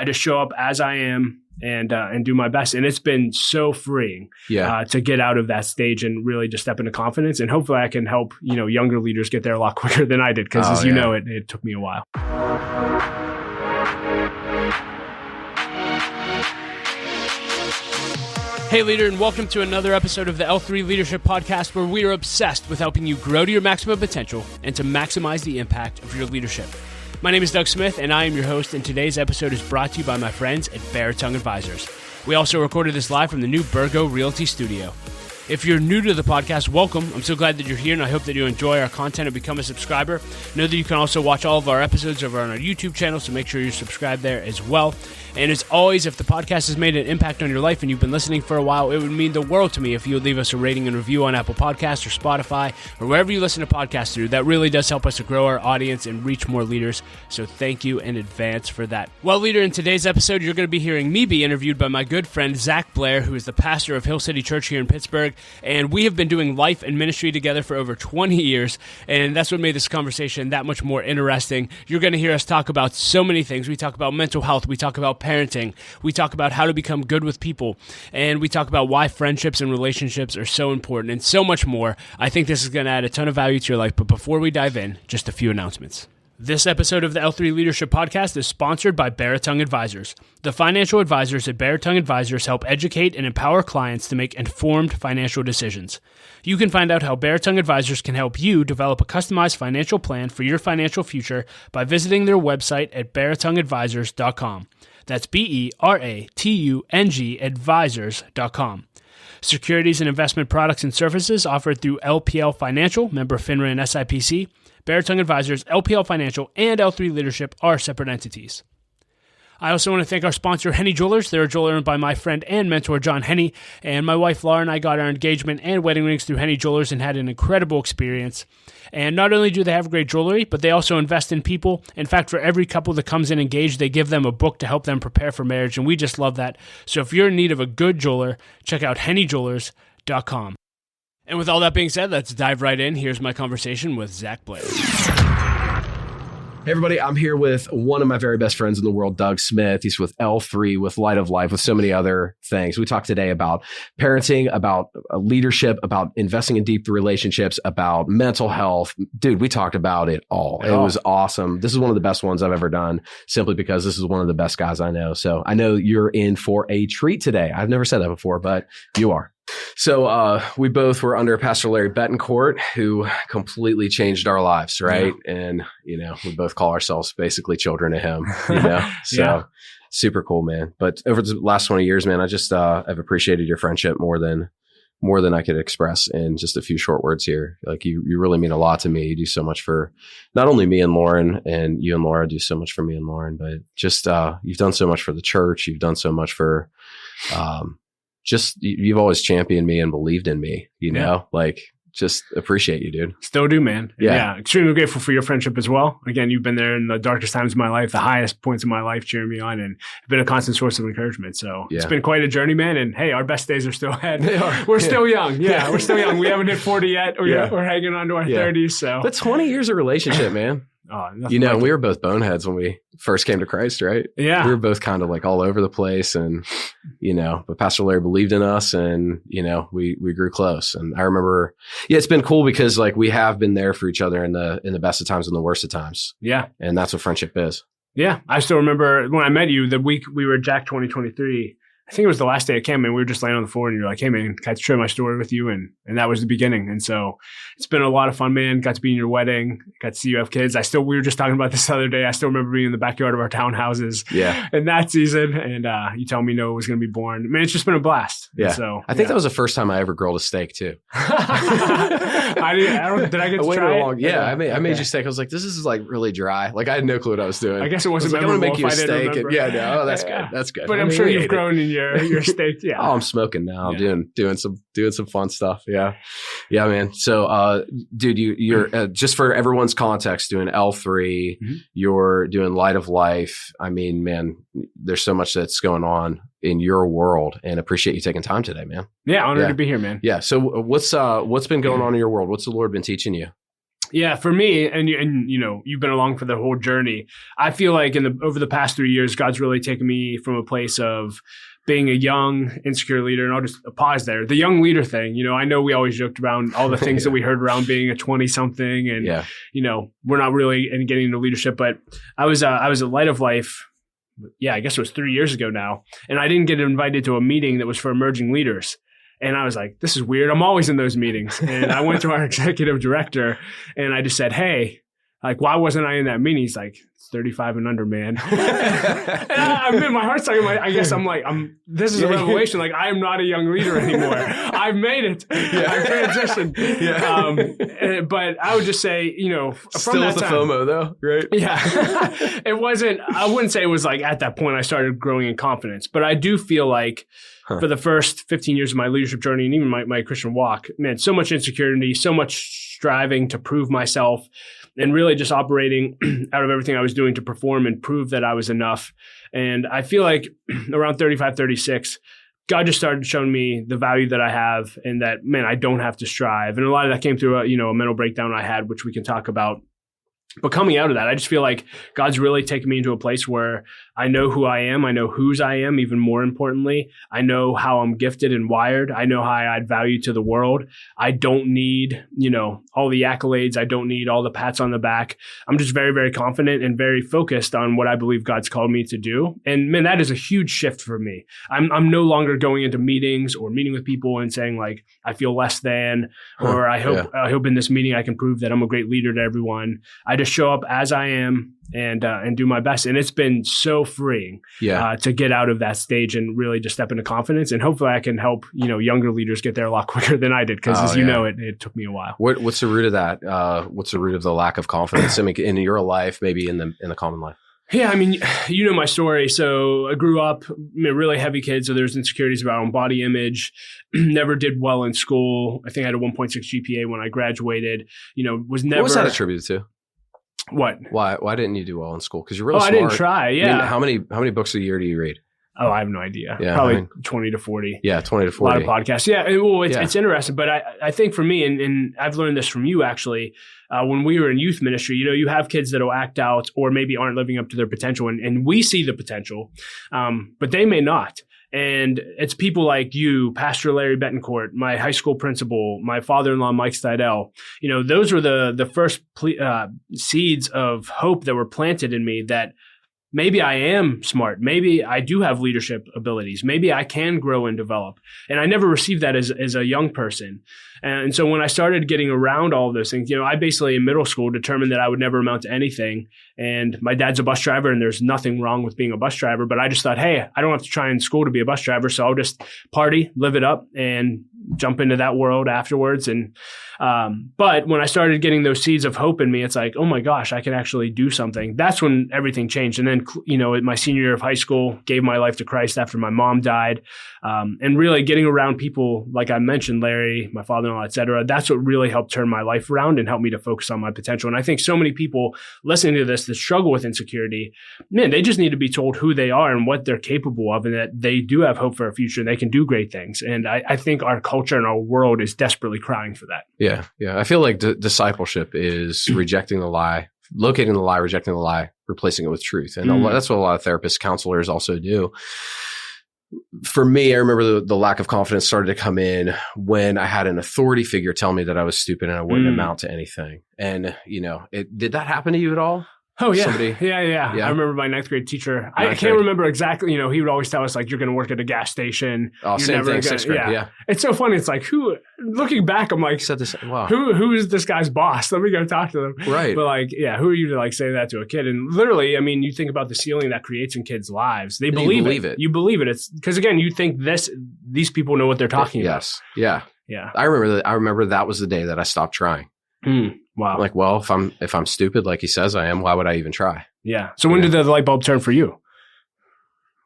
I just show up as I am and do my best. And it's been so freeing to get out of that stage and really just step into confidence. And hopefully I can help, younger leaders get there a lot quicker than I did. Because as you know, it took me a while. Hey leader, and welcome to another episode of the L3 Leadership Podcast, where we are obsessed with helping you grow to your maximum potential and to maximize the impact of your leadership. My name is Doug Smith, and I am your host, and today's episode is brought to you by my friends at Bear Advisors. We also recorded this live from the new Burgo Realty Studio. If you're new to the podcast, welcome. I'm so glad that you're here, and I hope that you enjoy our content and become a subscriber. Know that you can also watch all of our episodes over on our YouTube channel, so make sure you're subscribed there as well. And as always, if the podcast has made an impact on your life and you've been listening for a while, it would mean the world to me if you would leave us a rating and review on Apple Podcasts or Spotify or wherever you listen to podcasts through. That really does help us to grow our audience and reach more leaders, so thank you in advance for that. Well, leader, in today's episode, you're going to be hearing me be interviewed by my good friend Zack Blair, who is the pastor of Hill City Church here in Pittsburgh, and we have been doing life and ministry together for over 20 years, and that's what made this conversation that much more interesting. You're going to hear us talk about so many things. We talk about mental health, we talk about parenting, we talk about how to become good with people, and we talk about why friendships and relationships are so important, and so much more. I think this is going to add a ton of value to your life, but before we dive in, just a few announcements. This episode of the L3 Leadership Podcast is sponsored by Baritone Advisors. The financial advisors at Baritone Advisors help educate and empower clients to make informed financial decisions. You can find out how Baritone Advisors can help you develop a customized financial plan for your financial future by visiting their website at baritoneadvisors.com. That's BERATUNG advisors.com. Securities and investment products and services offered through LPL Financial, member FINRA and SIPC. Baritone Advisors, LPL Financial, and L3 Leadership are separate entities. I also want to thank our sponsor, Henny Jewelers. They're a jeweler owned by my friend and mentor, John Henny, and my wife, Laura, and I got our engagement and wedding rings through Henny Jewelers and had an incredible experience. And not only do they have great jewelry, but they also invest in people. In fact, for every couple that comes in engaged, they give them a book to help them prepare for marriage, and we just love that. So if you're in need of a good jeweler, check out hennyjewelers.com. And with all that being said, let's dive right in. Here's my conversation with Zack Blair. Hey everybody, I'm here with one of my very best friends in the world, Doug Smith. He's with L3, with Light of Life, with so many other things. We talked today about parenting, about leadership, about investing in deep relationships, about mental health. Dude, we talked about it all. It was awesome. This is one of the best ones I've ever done, simply because this is one of the best guys I know. So I know you're in for a treat today. I've never said that before, but you are. So we both were under Pastor Larry Betancourt, who completely changed our lives, right? Yeah. And, we both call ourselves basically children of him, So super cool, man. But over the last 20 years, man, I just I've appreciated your friendship more than I could express in just a few short words here. Like you really mean a lot to me. You do so much for not only me and Lauren, and you and Laura do so much for me and Lauren, but just you've done so much for the church. You've done so much for you've always championed me and believed in me, just appreciate you, dude. Still do, man. Yeah. Extremely grateful for your friendship as well. Again, you've been there in the darkest times of my life, the highest points of my life, cheering me on, and been a constant source of encouragement. So It's been quite a journey, man. And hey, our best days are still ahead. They are. We're still young. Yeah, we're still young. We haven't hit 40 yet. We're hanging on to our 30s. So, but 20 years of relationship, man. We were both boneheads when we first came to Christ, right? Yeah. We were both kind of like all over the place, and, but Pastor Larry believed in us, and, we grew close. And I remember, it's been cool because like we have been there for each other in the best of times and the worst of times. Yeah. And that's what friendship is. Yeah. I still remember when I met you, the week we were at Jack 2023, I think it was the last day it came, and we were just laying on the floor, and you're like, hey man, can I share my story with you? And that was the beginning. And so it's been a lot of fun, man. Got to be in your wedding, got to see you have kids. We were just talking about this the other day. I still remember being in the backyard of our townhouses in that seaon. And you telling me Noah was going to be born. Man, it's just been a blast. Yeah. And so I think that was the first time I ever grilled a steak too. Did I get to try it? Yeah. I made you steak. I was like, this is like really dry. Like I had no clue what I was doing. I guess it wasn't I'm going to make you a steak. That's good. That's good. But I'm sure you've grown in your steak. Yeah. Oh, I'm smoking now. I'm doing some fun stuff. Yeah. Yeah, man. So, dude, you're just for everyone's context, doing L3, you're doing Light of Life. I mean, man, there's so much that's going on in your world, and appreciate you taking time today, man. Yeah. Honored to be here, man. Yeah. So what's been going on in your world? What's the Lord been teaching you? Yeah, for me, and you know, you've been along for the whole journey. I feel like over the past 3 years, God's really taken me from a place of being a young, insecure leader. And I'll just pause there. The young leader thing, you know, I know we always joked around all the things that we heard around being a 20-something and, you know, we're not really getting into leadership, but I was at Light of Life. Yeah, I guess it was 3 years ago now. And I didn't get invited to a meeting that was for emerging leaders. And I was like, this is weird. I'm always in those meetings. And I went to our executive director and I just said, hey, like, why wasn't I in that meeting? He's like, it's 35 and under, man. And I mean, my heart's like, I guess this is a revelation. Like, I am not a young leader anymore. I've made it. I've transitioned. But I would just say, you know, from still that with the time, FOMO though, right? Yeah. I wouldn't say it was like at that point I started growing in confidence, but I do feel like for the first 15 years of my leadership journey and even my Christian walk, man, so much insecurity, so much striving to prove myself and really just operating out of everything I was doing to perform and prove that I was enough. And I feel like around 35, 36, God just started showing me the value that I have and that, man, I don't have to strive. And a lot of that came through a mental breakdown I had, which we can talk about. But coming out of that, I just feel like God's really taken me into a place where I know who I am. I know whose I am, even more importantly. I know how I'm gifted and wired. I know how I add value to the world. I don't need, you know, all the accolades. I don't need all the pats on the back. I'm just very, very confident and very focused on what I believe God's called me to do. And man, that is a huge shift for me. I'm no longer going into meetings or meeting with people and saying like, I feel less than, or I hope in this meeting I can prove that I'm a great leader to everyone. I just show up as I am and do my best. And it's been so freeing to get out of that stage and really just step into confidence. And hopefully I can help, you know, younger leaders get there a lot quicker than I did. Because as you know, it took me a while. What's the root of that? What's the root of the lack of confidence? I mean, in your life, maybe in the common life? Yeah, I mean, you know my story. So I grew up a really heavy kid. So there's insecurities about own body image. Never did well in school. I think I had a 1.6 GPA when I graduated. You know, was never. What was that attributed to? What? Why didn't you do well in school? Because you're really smart. I didn't try. Yeah. I mean, how many books a year do you read? Oh, I have no idea. Yeah, probably 20 to 40. Yeah, 20 to 40. A lot of podcasts. Yeah, well, it's interesting. But I think for me, and I've learned this from you actually, when we were in youth ministry, you know, you have kids that will act out or maybe aren't living up to their potential. And we see the potential, but they may not. And it's people like you, Pastor Larry Betancourt, my high school principal, my father-in-law, Mike Stidell. You know, those were the first seeds of hope that were planted in me that maybe I am smart. Maybe I do have leadership abilities. Maybe I can grow and develop. And I never received that as a young person. And so when I started getting around all of those things, you know, I basically in middle school determined that I would never amount to anything. And my dad's a bus driver and there's nothing wrong with being a bus driver. But I just thought, hey, I don't have to try in school to be a bus driver. So I'll just party, live it up and jump into that world afterwards. And but when I started getting those seeds of hope in me, it's like, oh my gosh, I can actually do something. That's when everything changed. And then, you know, in my senior year of high school, gave my life to Christ after my mom died. And really getting around people, like I mentioned, Larry, my father-in-law, et cetera, that's what really helped turn my life around and help me to focus on my potential. And I think so many people listening to this that struggle with insecurity, man, they just need to be told who they are and what they're capable of and that they do have hope for a future and they can do great things. And I think our culture and our world is desperately crying for that. Yeah. Yeah. I feel like discipleship is rejecting the lie, locating the lie, rejecting the lie, replacing it with truth. And that's what a lot of therapists, counselors also do. For me, I remember the lack of confidence started to come in when I had an authority figure tell me that I was stupid and I wouldn't amount to anything. And, you know, did that happen to you at all? Oh, yeah. Yeah. I remember my ninth grade teacher. I can't remember exactly. You know, he would always tell us, like, you're going to work at a gas station. Oh, same thing, sixth grade. Yeah. It's so funny. It's like, looking back, I'm like, wow. Who is this guy's boss? Let me go talk to them. Right. But, like, yeah, who are you to, like, say that to a kid? And literally, I mean, you think about the ceiling that creates in kids' lives. They believe it. You believe it. It's because, again, you think these people know what they're talking about. Yes. Yeah. Yeah. I remember that was the day that I stopped trying. Wow. Like, well, if I'm stupid, like he says I am, why would I even try? Yeah. So when did the light bulb turn for you?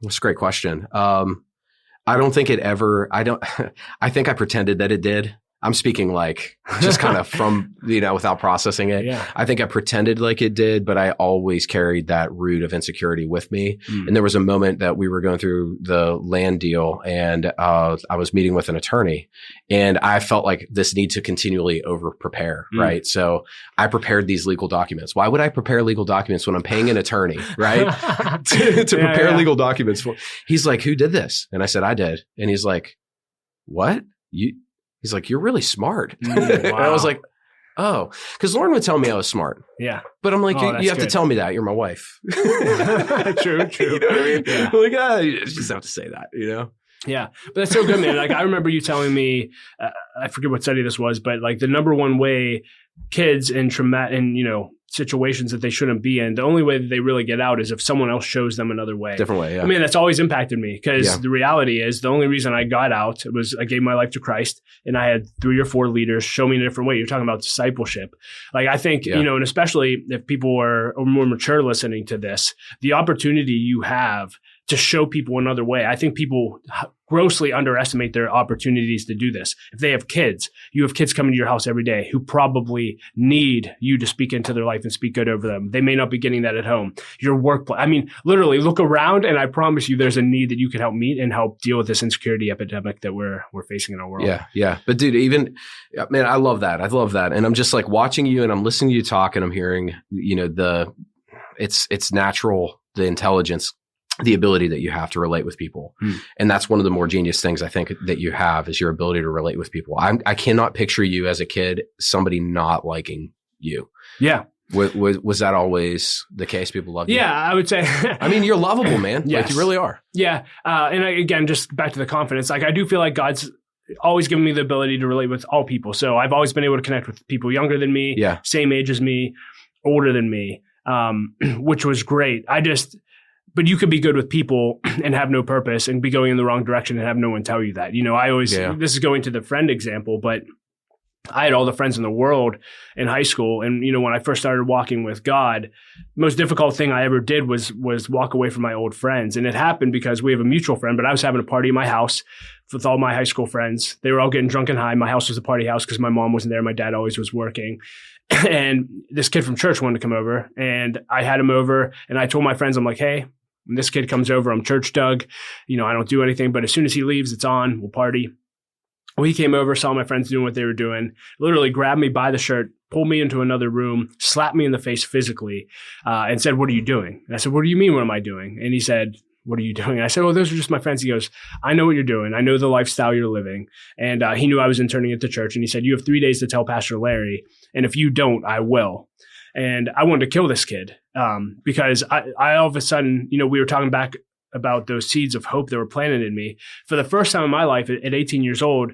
That's a great question. I don't think it ever, I think I pretended that it did. I'm speaking like just kind of from, without processing it. Yeah. I think I pretended like it did, but I always carried that root of insecurity with me. And there was a moment that we were going through the land deal and I was meeting with an attorney and I felt like this need to continually over prepare. Right. So I prepared these legal documents. Why would I prepare legal documents when I'm paying an attorney, right? to prepare legal documents for, he's like, who did this? And I said, I did. And he's like, what? He's like, you're really smart. Wow. And I was like, oh, because Lauren would tell me I was smart. Yeah. But I'm like, you have to tell me that. You're my wife. True. You know what I mean? Yeah. I'm like, you just have to say that, Yeah. But that's so good, man. Like, I remember you telling me, I forget what study this was, but like the number one way kids in situations that they shouldn't be in, the only way that they really get out is if someone else shows them another way. Different way, yeah. I mean, that's always impacted me because the reality is the only reason I got out was I gave my life to Christ and I had 3 or 4 leaders show me in a different way. You're talking about discipleship. Like, I think, and especially if people are more mature listening to this, the opportunity you have to show people another way. I think people grossly underestimate their opportunities to do this. If they have kids, you have kids coming to your house every day who probably need you to speak into their life and speak good over them. They may not be getting that at home. Your workplace. I mean, literally look around and I promise you there's a need that you can help meet and help deal with this insecurity epidemic that we're facing in our world. Yeah. Yeah. But dude, man, I love that. I love that. And I'm just like watching you and I'm listening to you talk and I'm hearing, it's natural, the intelligence, the ability that you have to relate with people. And that's one of the more genius things I think that you have is your ability to relate with people. I cannot picture you as a kid, somebody not liking you. Yeah. Was that always the case? People love you? Yeah, I would say. I mean, you're lovable, man. Yes. Like you really are. Yeah. Again, just back to the confidence. Like I do feel like God's always given me the ability to relate with all people. So I've always been able to connect with people younger than me, same age as me, older than me, which was great. But you could be good with people and have no purpose and be going in the wrong direction and have no one tell you that. I always, this is going to the friend example, but I had all the friends in the world in high school. And, when I first started walking with God, most difficult thing I ever did was walk away from my old friends. And it happened because we have a mutual friend, but I was having a party in my house with all my high school friends. They were all getting drunk and high. My house was a party house because my mom wasn't there. My dad always was working. And this kid from church wanted to come over and I had him over and I told my friends, I'm like, hey, when this kid comes over, I'm church Doug. I don't do anything, but as soon as he leaves, it's on. We'll party. Well, he came over, saw my friends doing what they were doing, literally grabbed me by the shirt, pulled me into another room, slapped me in the face physically, and said, what are you doing? And I said, what do you mean, what am I doing? And he said, what are you doing? And I said, oh, those are just my friends. He goes, I know what you're doing. I know the lifestyle you're living. And he knew I was interning at the church. And he said, you have 3 days to tell Pastor Larry. And if you don't, I will. And I wanted to kill this kid because I all of a sudden, we were talking back about those seeds of hope that were planted in me. For the first time in my life at 18 years old,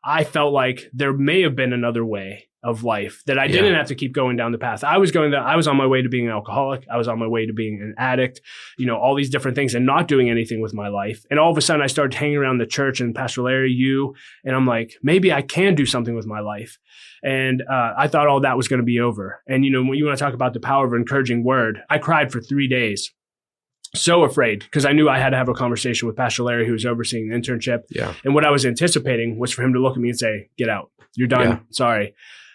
I felt like there may have been another way of life that I didn't have to keep going down the path. I was on my way to being an alcoholic. I was on my way to being an addict, all these different things and not doing anything with my life. And all of a sudden I started hanging around the church and Pastor Larry, and I'm like, maybe I can do something with my life. And I thought all that was going to be over. And, when you want to talk about the power of an encouraging word, I cried for 3 days. So afraid because I knew I had to have a conversation with Pastor Larry, who was overseeing the internship. Yeah. And what I was anticipating was for him to look at me and say, get out. You're done. Yeah. Sorry.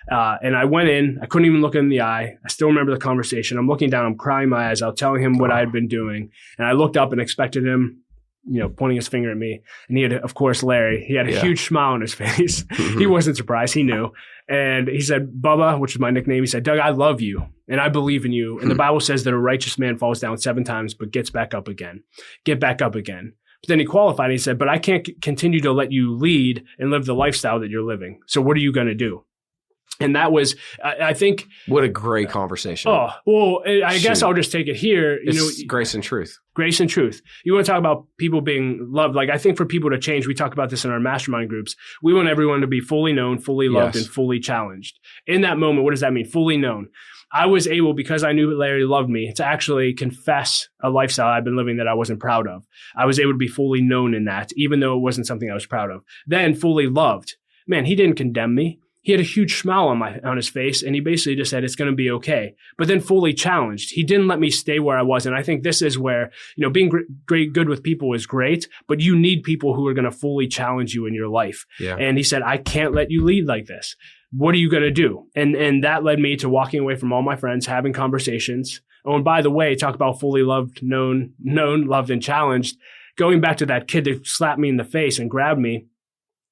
And I went in. I couldn't even look him in the eye. I still remember the conversation. I'm looking down. I'm crying my eyes out, telling him what I had been doing. And I looked up and expected him, pointing his finger at me. And he had, of course, Larry. He had a huge smile on his face. He wasn't surprised. He knew. And he said, Bubba, which is my nickname, he said, Doug, I love you and I believe in you. And the Bible says that a righteous man falls down 7 times, but gets back up again. Get back up again. But then he qualified and he said, but I can't continue to let you lead and live the lifestyle that you're living. So what are you going to do? And that was, I think. What a great conversation. Oh, well, I guess I'll just take it here. It's grace and truth. Grace and truth. You want to talk about people being loved. Like, I think for people to change, we talk about this in our mastermind groups. We want everyone to be fully known, fully loved, and fully challenged. In that moment, what does that mean? Fully known. I was able, because I knew Larry loved me, to actually confess a lifestyle I've been living that I wasn't proud of. I was able to be fully known in that, even though it wasn't something I was proud of. Then fully loved. Man, he didn't condemn me. he had a huge smile on his face, and he basically just said, it's going to be okay. But then fully challenged. He didn't let me stay where I was. And I think this is where, being good with people is great, but you need people who are going to fully challenge you in your life. Yeah. And he said, I can't let you lead like this. What are you going to do? And that led me to walking away from all my friends, having conversations. Oh, and by the way, talk about fully loved, known, loved, and challenged. Going back to that kid that slapped me in the face and grabbed me,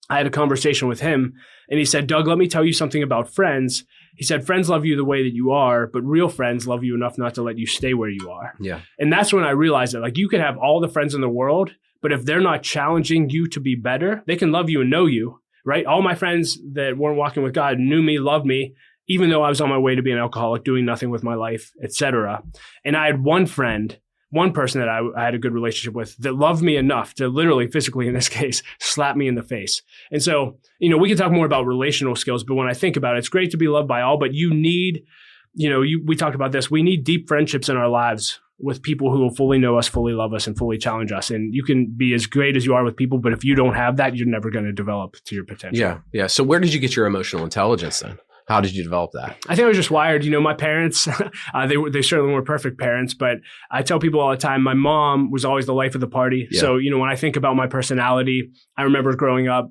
I had a conversation with him, and he said, Doug, let me tell you something about friends. He said, friends love you the way that you are, but real friends love you enough not to let you stay where you are. Yeah. And that's when I realized that, like, you could have all the friends in the world, but if they're not challenging you to be better, they can love you and know you, right? All my friends that weren't walking with God knew me, loved me, even though I was on my way to be an alcoholic, doing nothing with my life, etc. And I had one person that I had a good relationship with that loved me enough to literally, physically in this case, slap me in the face. And so, we can talk more about relational skills, but when I think about it, it's great to be loved by all, but you need, we talked about this, we need deep friendships in our lives with people who will fully know us, fully love us, and fully challenge us. And you can be as great as you are with people, but if you don't have that, you're never going to develop to your potential. Yeah. Yeah. So where did you get your emotional intelligence then? How did you develop that? I think I was just wired. My parents, they certainly weren't perfect parents, but I tell people all the time, my mom was always the life of the party. Yeah. So, when I think about my personality, I remember growing up,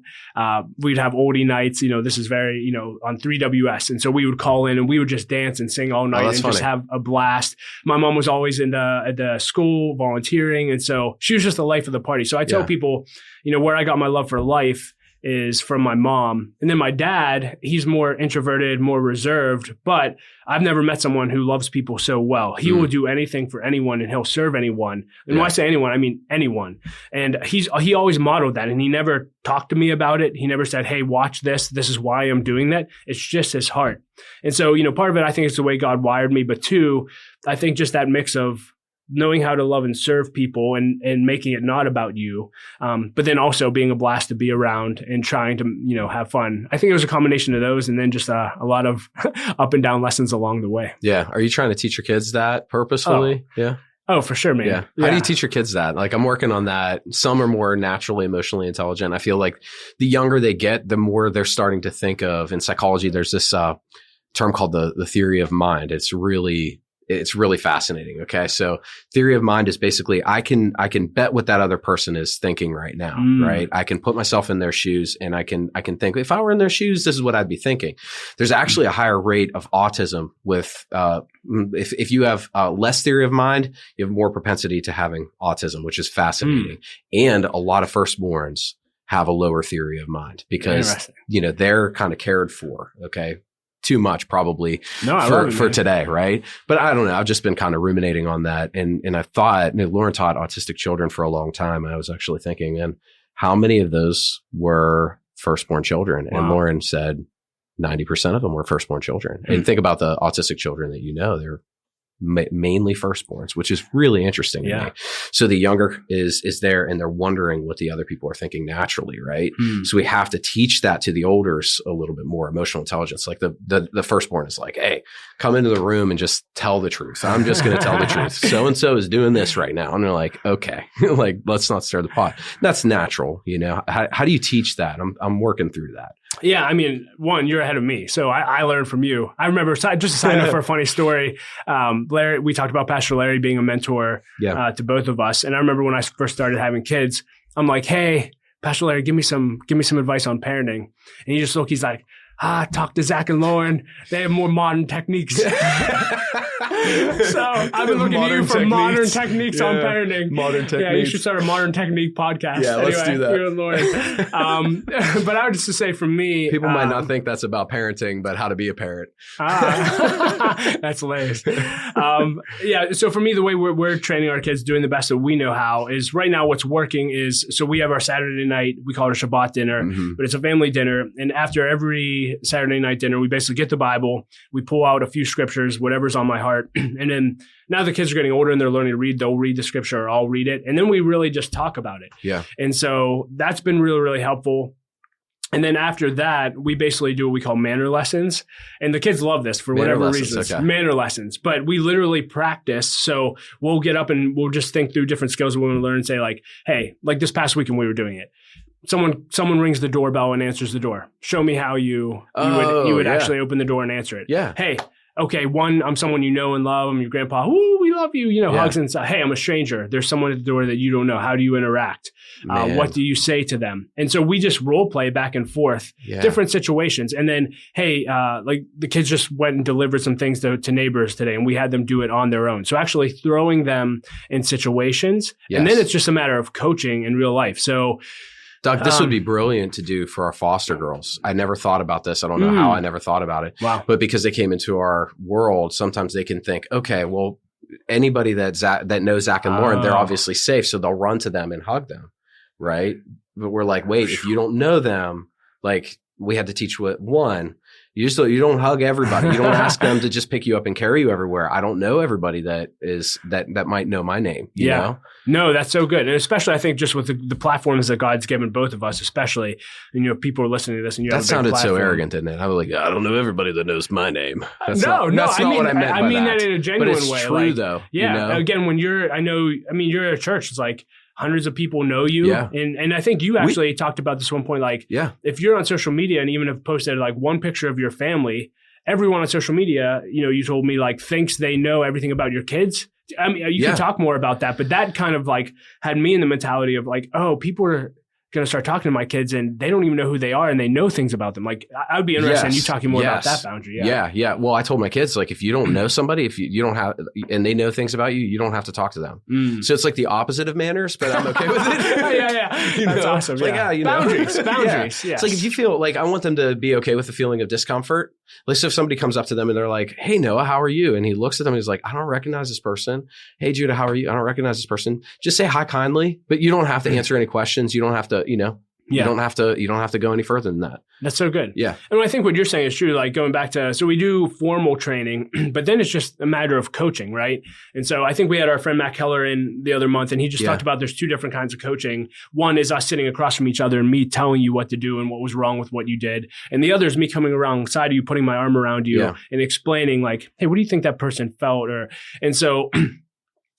we'd have oldie nights, this is very, on 3WS. And so we would call in and we would just dance and sing all night and just have a blast. My mom was always at the school volunteering. And so she was just the life of the party. So I tell people, where I got my love for life is from my mom. And then my dad, he's more introverted, more reserved, but I've never met someone who loves people so well. He will do anything for anyone and he'll serve anyone. And when I say anyone, I mean anyone. And he always modeled that, and he never talked to me about it. He never said, hey, watch this. This is why I'm doing that. It's just his heart. And so, part of it, I think it's the way God wired me. But two, I think just that mix of knowing how to love and serve people and making it not about you, but then also being a blast to be around and trying to, have fun. I think it was a combination of those, and then just a lot of up and down lessons along the way. Yeah. Are you trying to teach your kids that purposefully? Yeah. Oh, for sure, man. Yeah. How do you teach your kids that? Like, I'm working on that. Some are more naturally emotionally intelligent. I feel like the younger they get, the more they're starting to think of, in psychology, there's this term called the theory of mind. It's really fascinating. Okay. So theory of mind is basically, I can bet what that other person is thinking right now, right? I can put myself in their shoes and I can think, if I were in their shoes, this is what I'd be thinking. There's actually a higher rate of autism with, if you have less theory of mind, you have more propensity to having autism, which is fascinating. And a lot of firstborns have a lower theory of mind because, they're kind of cared for. Okay. Too much probably for today, right? But I don't know. I've just been kind of ruminating on that, and I thought, Lauren taught autistic children for a long time. And I was actually thinking, man, how many of those were firstborn children? Wow. And Lauren said 90% of them were firstborn children. And think about the autistic children that they're mainly firstborns, which is really interesting to me. So the younger is there, and they're wondering what the other people are thinking naturally, right? So we have to teach that to the olders a little bit more, emotional intelligence. Like the firstborn is like, hey, come into the room and just tell the truth. I'm just going to tell the truth. So and so is doing this right now, and they're like, okay, like, let's not stir the pot. That's natural, How do you teach that? I'm working through that. Yeah, I mean, one, you're ahead of me, so I learned from you. I remember, just a sign up for a funny story. Larry, we talked about Pastor Larry being a mentor to both of us, and I remember when I first started having kids, I'm like, hey, Pastor Larry, give me some advice on parenting, and he's like, talk to Zack and Lauren. They have more modern techniques. So I've been looking to you for modern techniques on parenting. Modern techniques. Yeah, you should start a modern technique podcast. Yeah, let's do that. You and Lauren. But I would just say for me, people might not think that's about parenting, but how to be a parent. That's hilarious. So for me, the way we're training our kids, doing the best that we know how, is right now what's working is, so we have our Saturday night, we call it a Shabbat dinner, but it's a family dinner. And after every Saturday night dinner, we basically get the Bible, we pull out a few scriptures, whatever's on my heart. And then now the kids are getting older and they're learning to read. They'll read the scripture or I'll read it. And then we really just talk about it. Yeah. And so that's been really, really helpful. And then after that, we basically do what we call manner lessons. And the kids love this for whatever reasons. Okay. Manner lessons. But we literally practice. So we'll get up and we'll just think through different skills we want to learn and say like, hey, like this past weekend we were doing it. someone rings the doorbell and answers the door. Show me how you would actually open the door and answer it. Yeah. Hey, okay, one, I'm someone you know and love. I'm your grandpa. Ooh, we love you. Hugs and stuff. Hey, I'm a stranger. There's someone at the door that you don't know. How do you interact? What do you say to them? And so we just role play back and forth, different situations. And then, hey, like the kids just went and delivered some things to neighbors today, and we had them do it on their own. So actually throwing them in situations, and then it's just a matter of coaching in real life. So, Doug, this would be brilliant to do for our foster girls. I never thought about this. I don't know how I never thought about it. Wow. But because they came into our world, sometimes they can think, okay, well, anybody that knows Zack and Lauren, they're obviously safe. So they'll run to them and hug them. Right. But we're like, wait, if you don't know them, like we had to teach you don't hug everybody. You don't ask them to just pick you up and carry you everywhere. I don't know everybody that might know my name. You know? No, that's so good. And especially I think just with the platforms that God's given both of us, especially, people are listening to this and you have that sounded so arrogant, didn't it? I was like, I don't know everybody that knows my name. That's not what I meant. I mean that in a genuine way. But it's true though. Yeah. Again, when you're at a church, it's like, hundreds of people know you. Yeah. And I think you actually talked about this one point, like, if you're on social media and even have posted like one picture of your family, everyone on social media, you told me like thinks they know everything about your kids. I mean, you can talk more about that, but that kind of like had me in the mentality of like, oh, people are going to start talking to my kids and they don't even know who they are and they know things about them. Like I would be interested in you talking more about that boundary. Yeah. Well, I told my kids, like, if you don't know somebody, if you don't have, and they know things about you, you don't have to talk to them. So it's like the opposite of manners, but I'm okay with it. That's awesome. Like, boundaries. It's like, if you feel like, I want them to be okay with the feeling of discomfort. Like, so if somebody comes up to them and they're like, hey, Noah, how are you? And he looks at them and he's like, I don't recognize this person. Hey, Judah, how are you? I don't recognize this person. Just say hi kindly, but you don't have to answer any questions. You don't have to, you don't have to go any further than that. That's so good. Yeah. And I think what you're saying is true, like going back to, so we do formal training, but then it's just a matter of coaching, right? And so I think we had our friend Matt Keller in the other month, and he just talked about there's two different kinds of coaching. One is us sitting across from each other and me telling you what to do and what was wrong with what you did. And the other is me coming alongside of you, putting my arm around you and explaining like, hey, what do you think that person felt? And so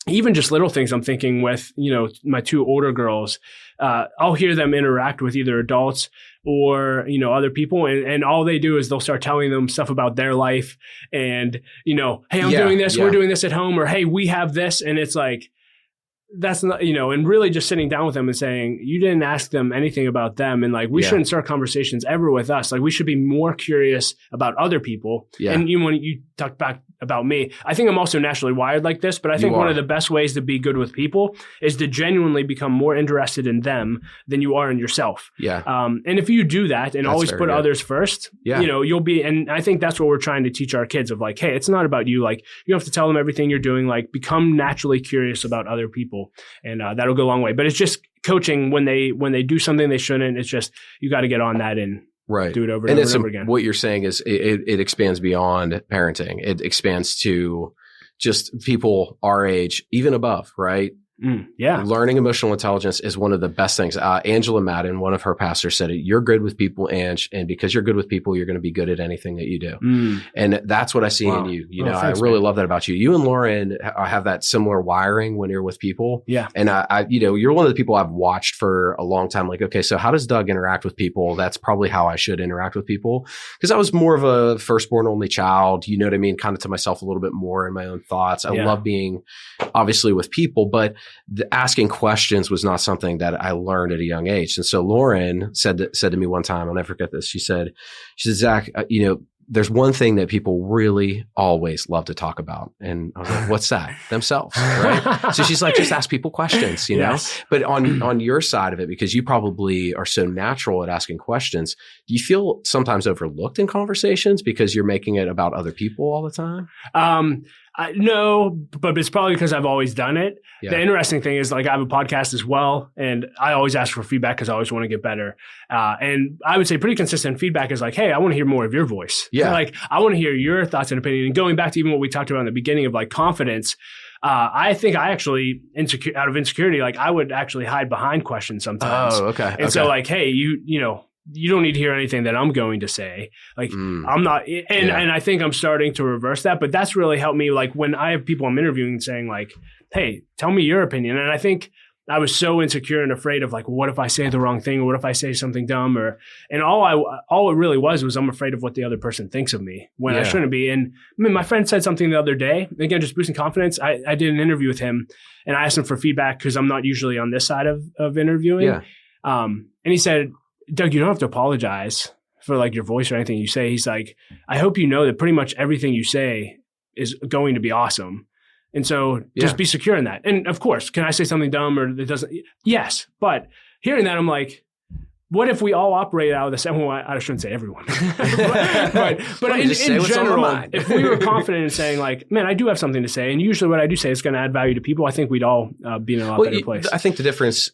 even just little things I'm thinking with, my two older girls, I'll hear them interact with either adults or, other people. And all they do is they'll start telling them stuff about their life and, hey, I'm doing this. We're doing this at home, or, hey, we have this. And it's like, that's not, and really just sitting down with them and saying, you didn't ask them anything about them. And like, we shouldn't start conversations ever with us. Like, we should be more curious about other people. Yeah. And when you talk back about me, I think I'm also naturally wired like this, but I think one of the best ways to be good with people is to genuinely become more interested in them than you are in yourself. Yeah. And if you do that and always put others first, you'll be, and I think that's what we're trying to teach our kids of like, hey, it's not about you. Like, you don't have to tell them everything you're doing. Like, become naturally curious about other people. And that'll go a long way. But it's just coaching when they do something they shouldn't. It's just, you got to get on that and do it over and over again. What you're saying is it expands beyond parenting. It expands to just people our age, even above, right? Learning emotional intelligence is one of the best things. Angela Madden, one of her pastors, said, you're good with people, Ange, and because you're good with people, you're going to be good at anything that you do. And that's what I see in you. Thanks, I really love that about you. You and Lauren have that similar wiring when you're with people. Yeah. And you're one of the people I've watched for a long time. Like, okay, so how does Doug interact with people? That's probably how I should interact with people. Because I was more of a firstborn only child, you know what I mean? Kind of to myself a little bit more in my own thoughts. I love being obviously with people, but asking questions was not something that I learned at a young age. And so Lauren said to me one time, I'll never forget this. She said, Zack, there's one thing that people really always love to talk about. And I was like, what's that? Themselves, right? So she's like, just ask people questions, know? But on your side of it, because you probably are so natural at asking questions, do you feel sometimes overlooked in conversations because you're making it about other people all the time? No, but it's probably because I've always done it. Yeah. The interesting thing is, like, I have a podcast as well, and I always ask for feedback because I always want to get better. And I would say pretty consistent feedback is like, hey, I want to hear more of your voice. Yeah. Like, I want to hear your thoughts and opinion. And going back to even what we talked about in the beginning of like confidence, I think I actually, out of insecurity, like I would actually hide behind questions sometimes. Oh, okay. And so like, hey, you don't need to hear anything that I'm going to say. Like, I'm not, and I think I'm starting to reverse that, but that's really helped me. Like, when I have people I'm interviewing saying like, hey, tell me your opinion. And I think I was so insecure and afraid of like, what if I say the wrong thing, or what if I say something dumb, and all it really was I'm afraid of what the other person thinks of me when I shouldn't be. And I mean, my friend said something the other day, again, just boosting confidence. I did an interview with him and I asked him for feedback because I'm not usually on this side of interviewing. Yeah. And he said, Doug, you don't have to apologize for like your voice or anything you say. He's like, I hope you know that pretty much everything you say is going to be awesome. And so just be secure in that. And of course, can I say something dumb or that doesn't? Yes. But hearing that, I'm like, what if we all operate out of the same? Well, I shouldn't say everyone, but in general, if we were confident in saying like, man, I do have something to say, and usually what I do say is going to add value to people, I think we'd all be in a lot better place. I think the difference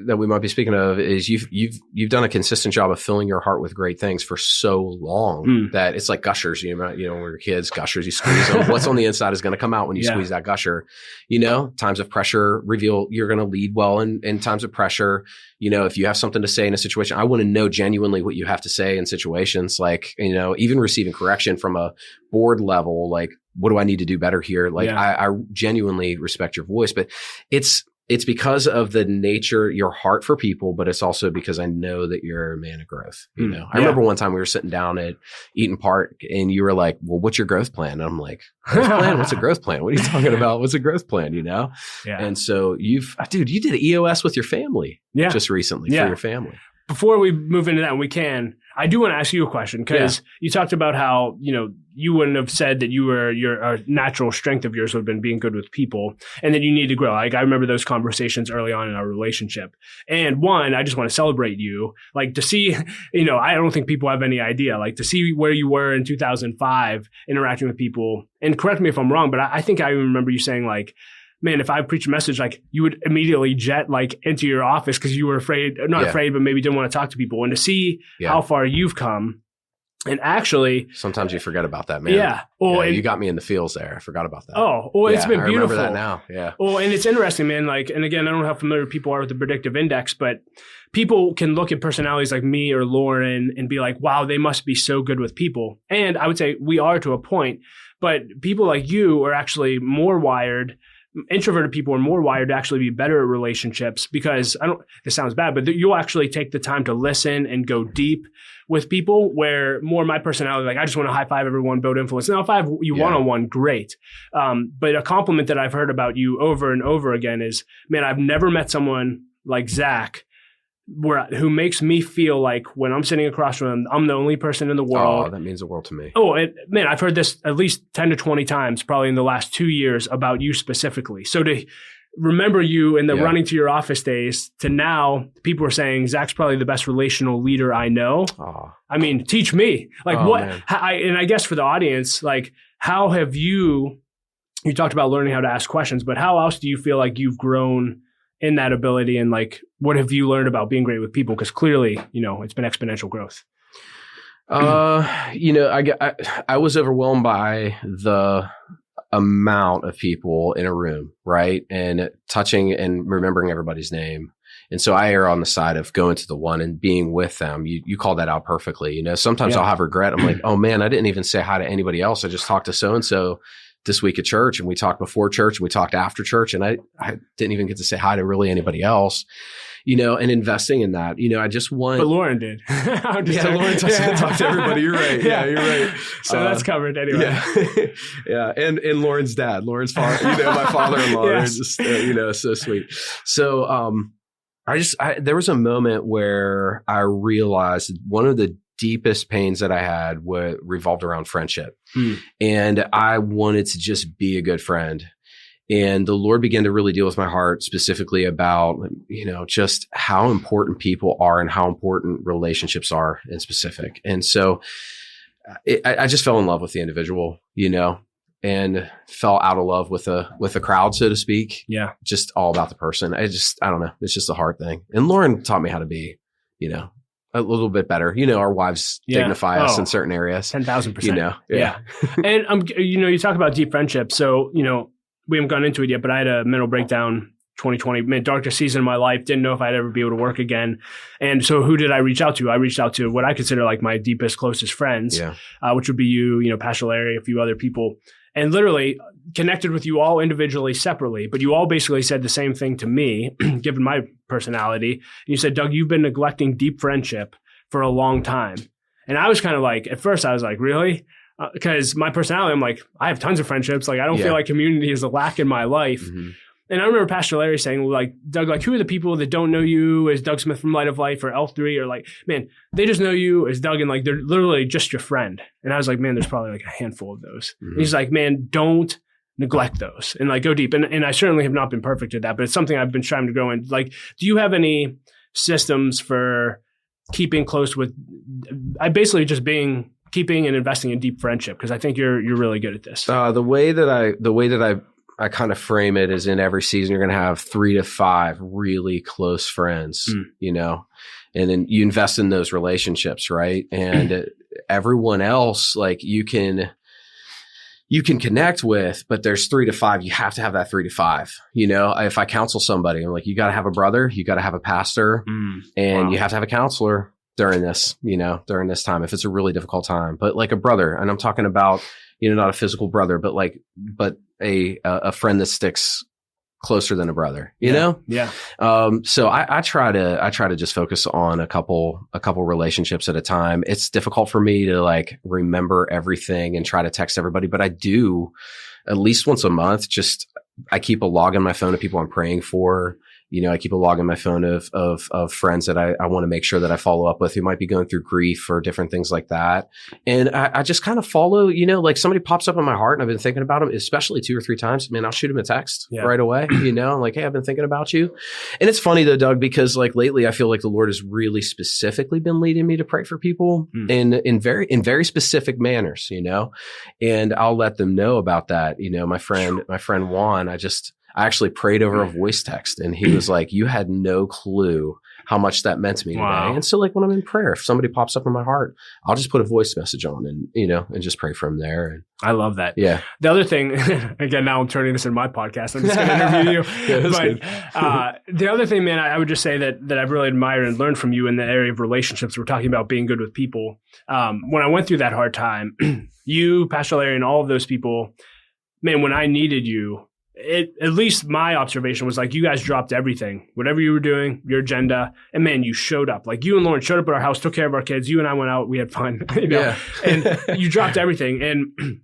that we might be speaking of is you've done a consistent job of filling your heart with great things for so long that it's like gushers. You know, when we're kids, gushers, you squeeze them. What's on the inside is going to come out when you squeeze that gusher. You know, times of pressure reveal you're going to lead well in times of pressure. You know, if you have something to say in a situation, I want to know genuinely what you have to say in situations like, you know, even receiving correction from a board level, like, what do I need to do better here? Like, I genuinely respect your voice, but it's because of the nature, your heart for people, but it's also because I know that you're a man of growth. You know, I remember one time we were sitting down at Eaton Park and you were like, well, what's your growth plan? And I'm like, growth plan? What's a growth plan? What are you talking about? What's a growth plan? You know? Yeah. And so you did EOS with your family just recently for your family. Before we move into that, I do want to ask you a question because you talked about how, you know, you wouldn't have said that your natural strength of yours would have been being good with people and that you need to grow. Like I remember those conversations early on in our relationship. And one, I just want to celebrate you, like to see, you know, I don't think people have any idea, like to see where you were in 2005 interacting with people. And correct me if I'm wrong, but I think I remember you saying like, man, if I preach a message, like you would immediately jet like into your office because you were afraid, afraid, but maybe didn't want to talk to people. And to see how far you've come, and actually, sometimes you forget about that, man. Yeah. Well, you got me in the feels there. I forgot about that. Oh, well, it's been beautiful. I remember that now. Yeah. Well, and it's interesting, man. Like, and again, I don't know how familiar people are with the predictive index, but people can look at personalities like me or Lauren and be like, wow, they must be so good with people. And I would say we are to a point, but people like you are actually more wired. Introverted people are more wired to actually be better at relationships because this sounds bad, but you'll actually take the time to listen and go deep with people where more my personality, like I just want to high five everyone, build influence. Now, if I have you one-on-one, great. But a compliment that I've heard about you over and over again is, man, I've never met someone like Zack who makes me feel like when I'm sitting across from him, I'm the only person in the world. Oh, that means the world to me. Oh, man, I've heard this at least 10 to 20 times, probably in the last 2 years about you specifically. So to remember you in the running to your office days to now, people are saying, Zack's probably the best relational leader I know. Oh. I mean, teach me. Like and I guess for the audience, like how have you talked about learning how to ask questions, but how else do you feel like you've grown in that ability, and like what have you learned about being great with people? Because clearly, you know, it's been exponential growth. You know, I was overwhelmed by the amount of people in a room, right? And touching and remembering everybody's name. And so I err on the side of going to the one and being with them. You called that out perfectly. You know, sometimes I'll have regret. I'm like, oh man, I didn't even say hi to anybody else. I just talked to so-and-so this week at church, and we talked before church and we talked after church, and I didn't even get to say hi to really anybody else, you know, and investing in that, you know, I just want. But Lauren did. Lauren talked to everybody. You're right. Yeah, you're right. So that's covered anyway. Yeah. And Lauren's dad, Lauren's father, you know, my father-in-law, they're just, you know, so sweet. So, there was a moment where I realized one of the deepest pains that I had revolved around friendship. And I wanted to just be a good friend. And the Lord began to really deal with my heart specifically about, you know, just how important people are and how important relationships are in specific. And so I just fell in love with the individual, you know, and fell out of love with the crowd, so to speak. Yeah. Just all about the person. I don't know. It's just a hard thing. And Lauren taught me how to be, you know, a little bit better. You know, our wives dignify us in certain areas. 10,000%. You know? Yeah. And, you know, you talk about deep friendship. So, you know, we haven't gone into it yet, but I had a mental breakdown 2020, darkest season of my life. Didn't know if I'd ever be able to work again. And so who did I reach out to? I reached out to what I consider like my deepest, closest friends, which would be you know, Pastor Larry, a few other people. and literally connected with you all individually, separately, but you all basically said the same thing to me, given my personality. And you said, Doug, you've been neglecting deep friendship for a long time. And I was kind of like, at first I was like, really? Because my personality, I'm like, I have tons of friendships. Like, I don't feel like community is a lack in my life. Mm-hmm. And I remember Pastor Larry saying, like, Doug, like, who are the people that don't know you as Doug Smith from Light of Life or L3, or like, man, they just know you as Doug and like, they're literally just your friend. And I was like, man, there's probably like a handful of those. Mm-hmm. And he's like, man, don't neglect those and like go deep. And I certainly have not been perfect at that, but it's something I've been trying to grow in. Like, do you have any systems for keeping close with, I basically just keeping and investing in deep friendship? Because I think you're really good at this. The way that I kind of frame it is, in every season, you're going to have 3 to 5 really close friends, you know, and then you invest in those relationships. Right. And everyone else, like, you can connect with, but there's 3 to 5. You have to have that 3 to 5. You know, if I counsel somebody, I'm like, you got to have a brother, you got to have a pastor, and you have to have a counselor during this time, if it's a really difficult time. But like a brother, and I'm talking about, you know, not a physical brother, but a friend that sticks closer than a brother, you know? Yeah. So I try to just focus on a couple relationships at a time. It's difficult for me to like remember everything and try to text everybody, but I do at least once a month. I keep a log on my phone of people I'm praying for. You know, I keep a log on my phone of friends that I want to make sure that I follow up with who might be going through grief or different things like that. And I just kind of follow, you know, like somebody pops up in my heart and I've been thinking about them, especially 2 or 3 times. Man, I'll shoot them a text right away. You know, I'm like, hey, I've been thinking about you. And it's funny though, Doug, because like lately I feel like the Lord has really specifically been leading me to pray for people in very specific manners, you know, and I'll let them know about that. You know, my friend Juan, I actually prayed over a voice text, and he was like, you had no clue how much that meant to me today. And so like when I'm in prayer, if somebody pops up in my heart, I'll just put a voice message on and, you know, and just pray from there. And I love that. Yeah. The other thing, again, now I'm turning this into my podcast. I'm just going to interview you. But the other thing, man, I would just say that I've really admired and learned from you in the area of relationships. We're talking about being good with people. When I went through that hard time, you, Pastor Larry, and all of those people, man, when I needed you, at least my observation was like, you guys dropped everything, whatever you were doing, your agenda, and man, you showed up. Like, you and Lauren showed up at our house, took care of our kids. You and I went out, we had fun, you know? And you dropped everything. And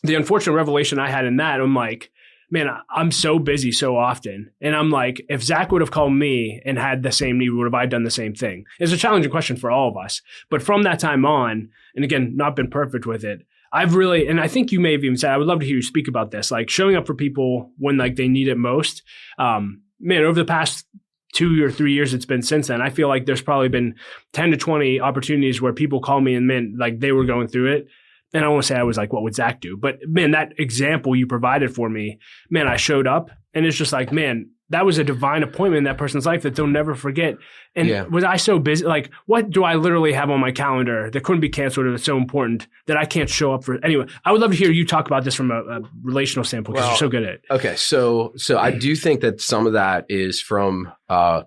the unfortunate revelation I had in that, I'm like, man, I'm so busy so often. And I'm like, if Zack would have called me and had the same need, would have I done the same thing? It's a challenging question for all of us. But from that time on, and again, not been perfect with it, I've really, and I think you may have even said, I would love to hear you speak about this, like showing up for people when like they need it most. Man, over the past 2 or 3 years it's been since then, I feel like there's probably been 10 to 20 opportunities where people call me and man, like they were going through it. And I don't want to say I was like, what would Zack do? But man, that example you provided for me, man, I showed up and it's just like, man, that was a divine appointment in that person's life that they'll never forget. And was I so busy? Like, what do I literally have on my calendar that couldn't be canceled or that's so important that I can't show up for? Anyway, I would love to hear you talk about this from a relational standpoint because you're so good at it. Okay. So I do think that some of that is from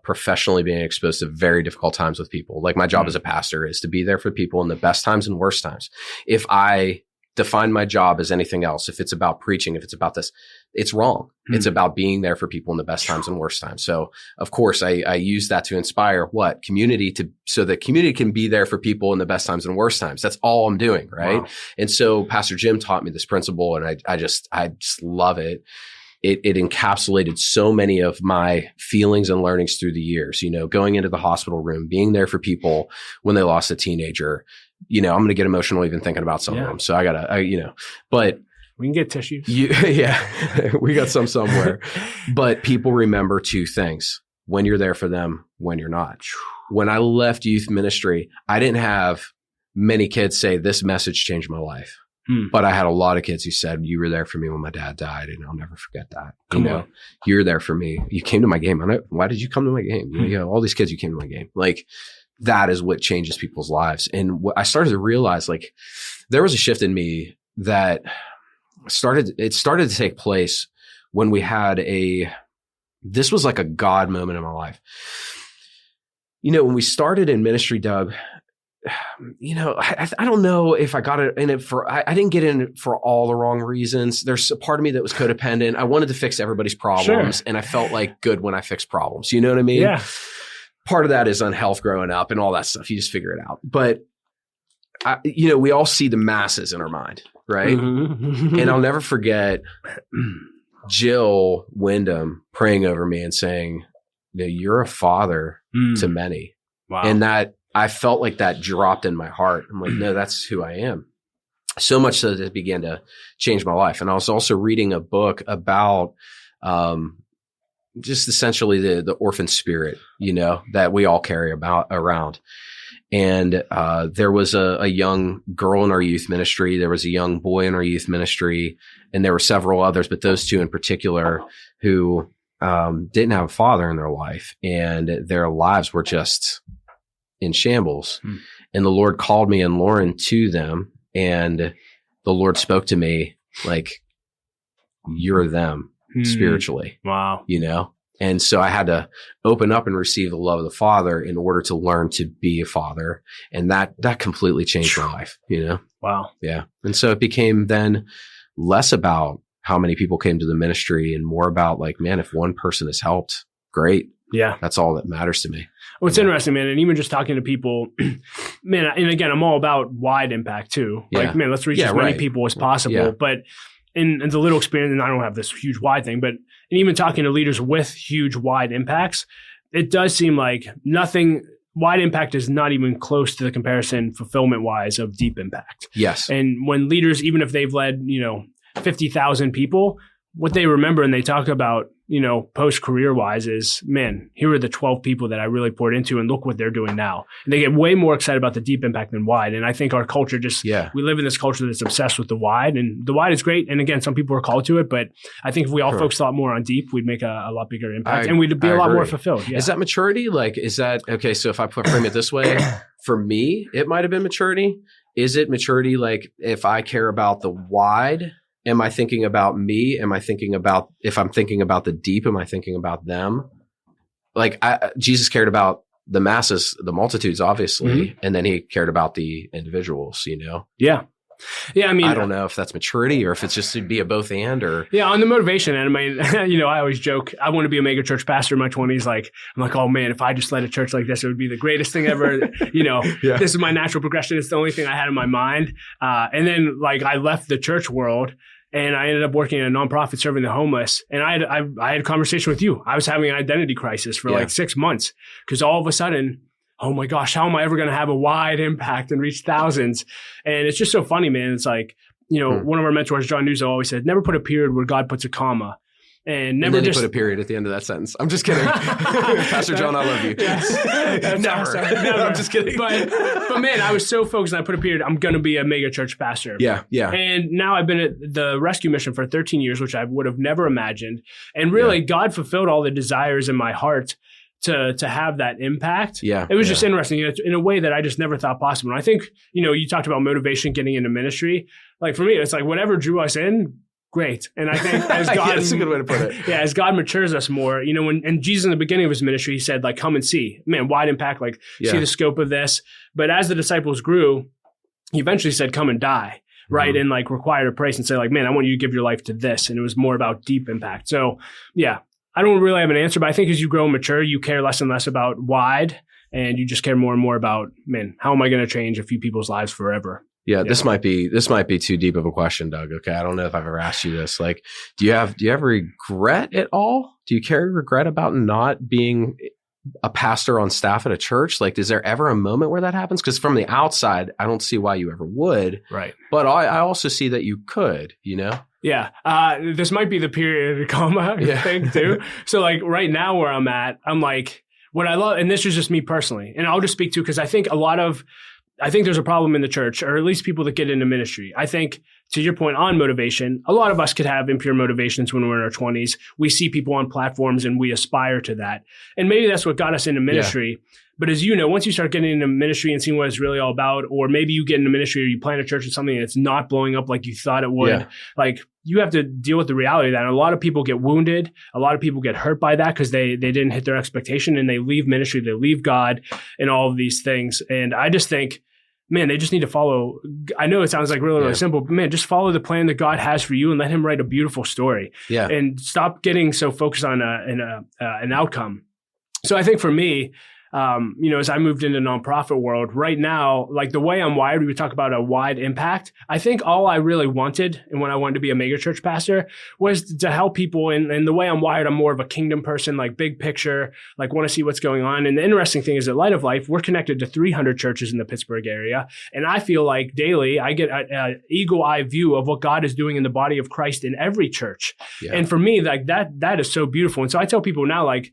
professionally being exposed to very difficult times with people. Like my job as a pastor is to be there for people in the best times and worst times. If I define my job as anything else, if it's about preaching, if it's about this, it's wrong. It's about being there for people in the best times and worst times. So of course I use that to inspire community so that community can be there for people in the best times and worst times. That's all I'm doing. Right. Wow. And so Pastor Jim taught me this principle and I just love it. It encapsulated so many of my feelings and learnings through the years, you know, going into the hospital room, being there for people when they lost a teenager. You know, I'm going to get emotional even thinking about some of them. So but we can get tissues. We got some somewhere. But people remember 2 things: when you're there for them, when you're not. When I left youth ministry, I didn't have many kids say this message changed my life. But I had a lot of kids who said, you were there for me when my dad died, and I'll never forget that. You're there for me. You came to my game. Why did you come to my game? You know, all these kids, you came to my game. Like, that is what changes people's lives. And what I started to realize, like, there was a shift in me that started to take place when we had this was like a God moment in my life. You know, when we started in ministry, Doug, I don't know if I got in it for, I didn't get in it for all the wrong reasons. There's a part of me that was codependent. I wanted to fix everybody's problems, and I felt like good when I fixed problems. You know what I mean? Yeah. Part of that is unhealth growing up and all that stuff. You just figure it out. But, we all see the masses in our mind, right? Mm-hmm. And I'll never forget Jill Wyndham praying over me and saying, you're a father to many. Wow. And that, I felt like that dropped in my heart. I'm like, no, that's who I am. So much so that it began to change my life. And I was also reading a book about just essentially the orphan spirit, that we all carry around. And there was a young girl in our youth ministry. There was a young boy in our youth ministry. And there were several others, but those two in particular who didn't have a father in their life. And their lives were just in shambles. And the Lord called me and Lauren to them. And the Lord spoke to me like, you're them spiritually. Wow. And so I had to open up and receive the love of the Father in order to learn to be a father. And that completely changed my life, Wow. Yeah. And so it became then less about how many people came to the ministry and more about like, man, if one person has helped, great. Yeah. That's all that matters to me. Well, it's interesting, man. And even just talking to people, man, and again, I'm all about wide impact too. Yeah. Like, man, let's reach as many people as possible. Yeah. But in the little experience, and I don't have this huge wide thing, but and even talking to leaders with huge wide impacts, it does seem like wide impact is not even close to the comparison fulfillment wise of deep impact. Yes. And when leaders, even if they've led, 50,000 people, what they remember and they talk about, post career wise is, man, here are the 12 people that I really poured into and look what they're doing now. And they get way more excited about the deep impact than wide. And I think our culture we live in this culture that's obsessed with the wide, and the wide is great. And again, some people are called to it, but I think if we all focused a lot more on deep, we'd make a lot bigger impact and we'd be a lot more fulfilled. Yeah. Is that maturity? Like, is that, okay, so if I frame it this way, for me, it might've been maturity. Is it maturity? Like if I care about the wide, am I thinking about me? Am I thinking about, if I'm thinking about the deep, am I thinking about them? Like Jesus cared about the masses, the multitudes, obviously. And then he cared about the individuals, Yeah. Yeah. I mean, I don't know if that's maturity or if it's just to be a both and or. Yeah. On the motivation end, I always joke, I want to be a mega church pastor in my 20s. Like, I'm like, oh man, if I just led a church like this, it would be the greatest thing ever. This is my natural progression. It's the only thing I had in my mind. And then like I left the church world. And I ended up working in a nonprofit serving the homeless. And I had a conversation with you. I was having an identity crisis for like 6 months because all of a sudden, oh my gosh, how am I ever going to have a wide impact and reach thousands? And it's just so funny, man. It's like, one of our mentors, John Nuzzo, always said, never put a period where God puts a comma. And never just put a period at the end of that sentence. I'm just kidding. Pastor John, I love you. Yes. Never. I'm just kidding. But man, I was so focused and I put a period, I'm going to be a mega church pastor. Yeah. Yeah. And now I've been at the rescue mission for 13 years, which I would have never imagined. And really God fulfilled all the desires in my heart to have that impact. Yeah. It was just interesting in a way that I just never thought possible. And I think, you talked about motivation getting into ministry. Like for me, it's like whatever drew us in, great. And I think as God, that's a good way to put it. Yeah, as God matures us more, and Jesus in the beginning of his ministry, he said, like, come and see, man, wide impact, like see the scope of this. But as the disciples grew, he eventually said, come and die. Right. And like required a price and say like, man, I want you to give your life to this. And it was more about deep impact. So yeah, I don't really have an answer, but I think as you grow and mature, you care less and less about wide and you just care more and more about, man, how am I going to change a few people's lives forever? Yeah, this might be too deep of a question, Doug. Okay, I don't know if I've ever asked you this. Like, do you have regret at all? Do you carry regret about not being a pastor on staff at a church? Like, is there ever a moment where that happens? Because from the outside, I don't see why you ever would. Right. But I also see that you could. Yeah. This might be the period comma thing too. So like right now where I'm at, I'm like, what I love, and this is just me personally, and I'll just speak to because I think there's a problem in the church, or at least people that get into ministry. I think, to your point on motivation, a lot of us could have impure motivations when we're in our 20s. We see people on platforms and we aspire to that. And maybe that's what got us into ministry. Yeah. But as you know, once you start getting into ministry and seeing what it's really all about, or maybe you get into ministry or you plant a church or something that's not blowing up like you thought it would, like you have to deal with the reality of that. And a lot of people get wounded. A lot of people get hurt by that because they didn't hit their expectation and they leave ministry, they leave God and all of these things. And I just think, man, they just need to follow. I know it sounds like really simple, but man, just follow the plan that God has for you and let him write a beautiful story. Yeah. And stop getting so focused on an outcome. So I think for me, as I moved into nonprofit world right now, like the way I'm wired, we would talk about a wide impact. I think all I really wanted, and when I wanted to be a mega church pastor, was to help people. And the way I'm wired, I'm more of a kingdom person, like big picture, like want to see what's going on. And the interesting thing is at Light of Life, we're connected to 300 churches in the Pittsburgh area. And I feel like daily I get an eagle eye view of what God is doing in the body of Christ in every church. Yeah. And for me, like that is so beautiful. And so I tell people now, like,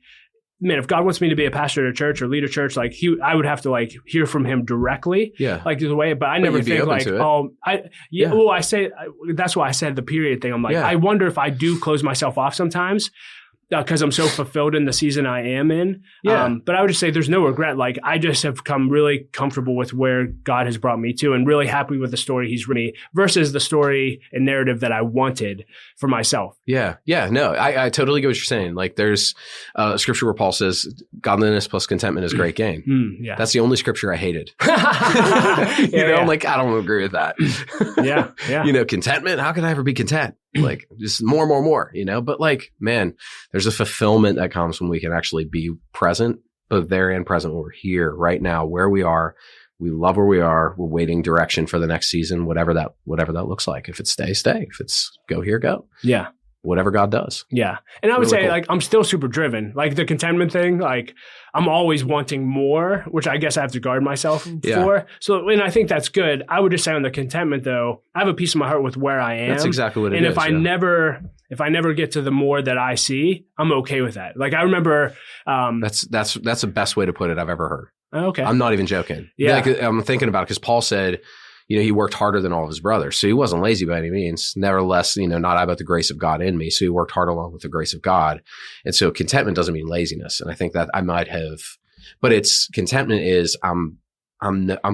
man, if God wants me to be a pastor at a church or lead a church, like I would have to like hear from him directly. Yeah. Like the way, but I never think like, well, I say, that's why I said the period thing. I'm like, I wonder if I do close myself off sometimes because I'm so fulfilled in the season I am in. Yeah. But I would just say there's no regret. Like I just have come really comfortable with where God has brought me to and really happy with the story he's written me versus the story and narrative that I wanted for myself. Yeah. Yeah. No, I totally get what you're saying. Like there's a scripture where Paul says godliness plus contentment is great gain. Yeah. That's the only scripture I hated. I'm like, I don't agree with that. Yeah. Contentment. How could I ever be content? Like just more, but like, man, there's a fulfillment that comes when we can actually be present, both there and present when we're here right now, where we are. We love where we are. We're waiting direction for the next season, whatever that looks like. If it's stay. If it's go here, go. Yeah. Whatever God does. Yeah. And I would say like, I'm still super driven. Like the contentment thing, like I'm always wanting more, which I guess I have to guard myself for. So, and I think that's good. I would just say on the contentment though, I have a piece of my heart with where I am. That's exactly what it is. And if I never get to the more that I see, I'm okay with that. Like I remember, that's the best way to put it I've ever heard. Okay. I'm not even joking. Yeah. Like, I'm thinking about it because Paul said, he worked harder than all of his brothers. So he wasn't lazy by any means. Nevertheless, not I, but the grace of God in me. So he worked hard along with the grace of God. And so contentment doesn't mean laziness. And I think that I might have, but contentment is I'm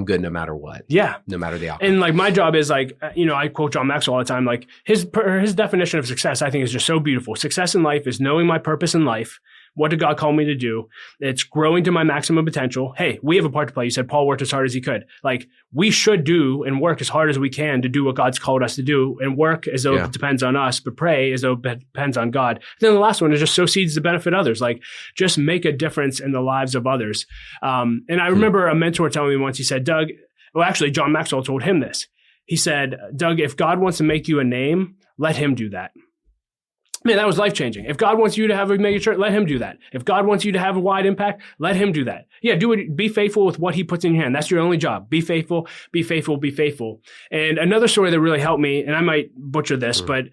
good no matter what. Yeah. No matter the outcome. And like my job is like, I quote John Maxwell all the time. Like his definition of success, I think is just so beautiful. Success in life is knowing my purpose in life. What did God call me to do? It's growing to my maximum potential. Hey, we have a part to play. You said Paul worked as hard as he could. Like we should do and work as hard as we can to do what God's called us to do and work as though it depends on us, but pray as though it depends on God. And then the last one is just sow seeds to benefit others. Like just make a difference in the lives of others. And I remember a mentor telling me once, he said, Doug, well, actually John Maxwell told him this. He said, Doug, if God wants to make you a name, let him do that. Man, that was life-changing. If God wants you to have a mega church, let him do that. If God wants you to have a wide impact, let him do that. Yeah, do it. Be faithful with what he puts in your hand. That's your only job. Be faithful, be faithful, be faithful. And another story that really helped me, and I might butcher this, but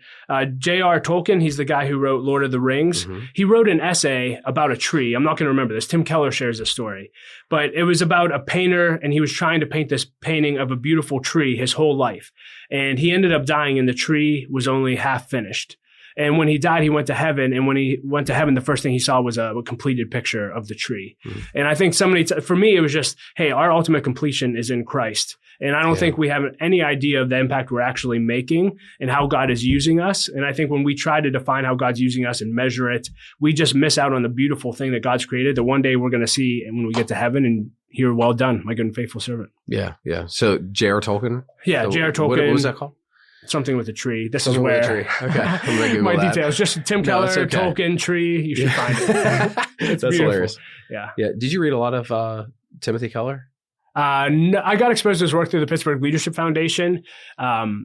J.R. Tolkien, he's the guy who wrote Lord of the Rings. He wrote an essay about a tree. I'm not going to remember this. Tim Keller shares this story. But it was about a painter, and he was trying to paint this painting of a beautiful tree his whole life. And he ended up dying, and the tree was only half finished. And when he died, he went to heaven. And when he went to heaven, the first thing he saw was a completed picture of the tree. And I think for me, it was just, hey, our ultimate completion is in Christ. And I don't think we have any idea of the impact we're actually making and how God is using us. And I think when we try to define how God's using us and measure it, we just miss out on the beautiful thing that God's created that one day we're going to see and when we get to heaven and hear, well done, my good and faithful servant. Yeah. Yeah. So J.R. Tolkien? Yeah. J.R. Tolkien. What was that called? Something with a tree. This is where okay. My details. Just Tim Keller, Tolkien, tree. You should find it. That's beautiful. Hilarious. Yeah. Yeah. Did you read a lot of Timothy Keller? No, I got exposed to his work through the Pittsburgh Leadership Foundation,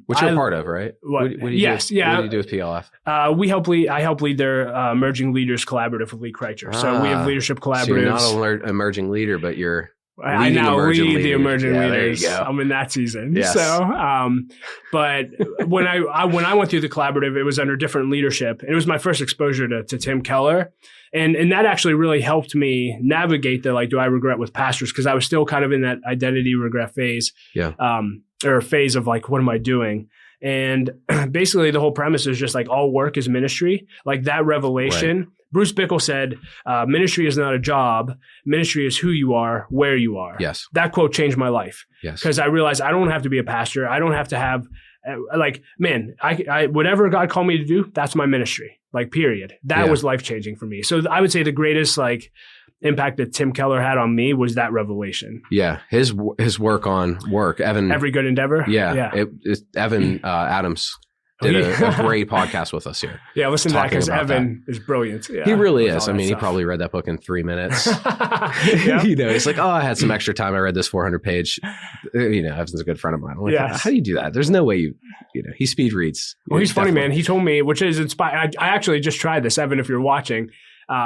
which you're part of, right? What do you do? Yeah. What do you do with PLF? I help lead their Emerging Leaders Collaborative with Lee Kreitzer. So we have leadership collaboratives. So you're not an emerging leader, but you're I now lead the emerging leaders. I'm in that season. Yes. So, but when I went through the collaborative, it was under different leadership. It was my first exposure to Tim Keller. And that actually really helped me navigate the, like, do I regret with pastors? Because I was still kind of in that identity regret phase. Yeah. Or phase of like, what am I doing? And basically the whole premise is just like all work is ministry. Like that revelation. Right. Bruce Bickle said, ministry is not a job. Ministry is who you are, where you are. Yes. That quote changed my life. Yes. Because I realized I don't have to be a pastor. I don't have to have I whatever God called me to do, that's my ministry. Like, period. That was life-changing for me. So I would say the greatest impact that Tim Keller had on me was that revelation. Yeah. His work on work, Evan. Every Good Endeavor. Yeah. Evan Adams did a great podcast with us here. Yeah, listen to that because Evan is brilliant. Yeah, he really is. I mean, he probably read that book in 3 minutes. He's like, I had some extra time. I read this 400-page. Evan's a good friend of mine. I'm like, how do you do that? There's no way he speed reads. Well, he's funny, man. He told me, which is inspired. I actually just tried this, Evan, if you're watching.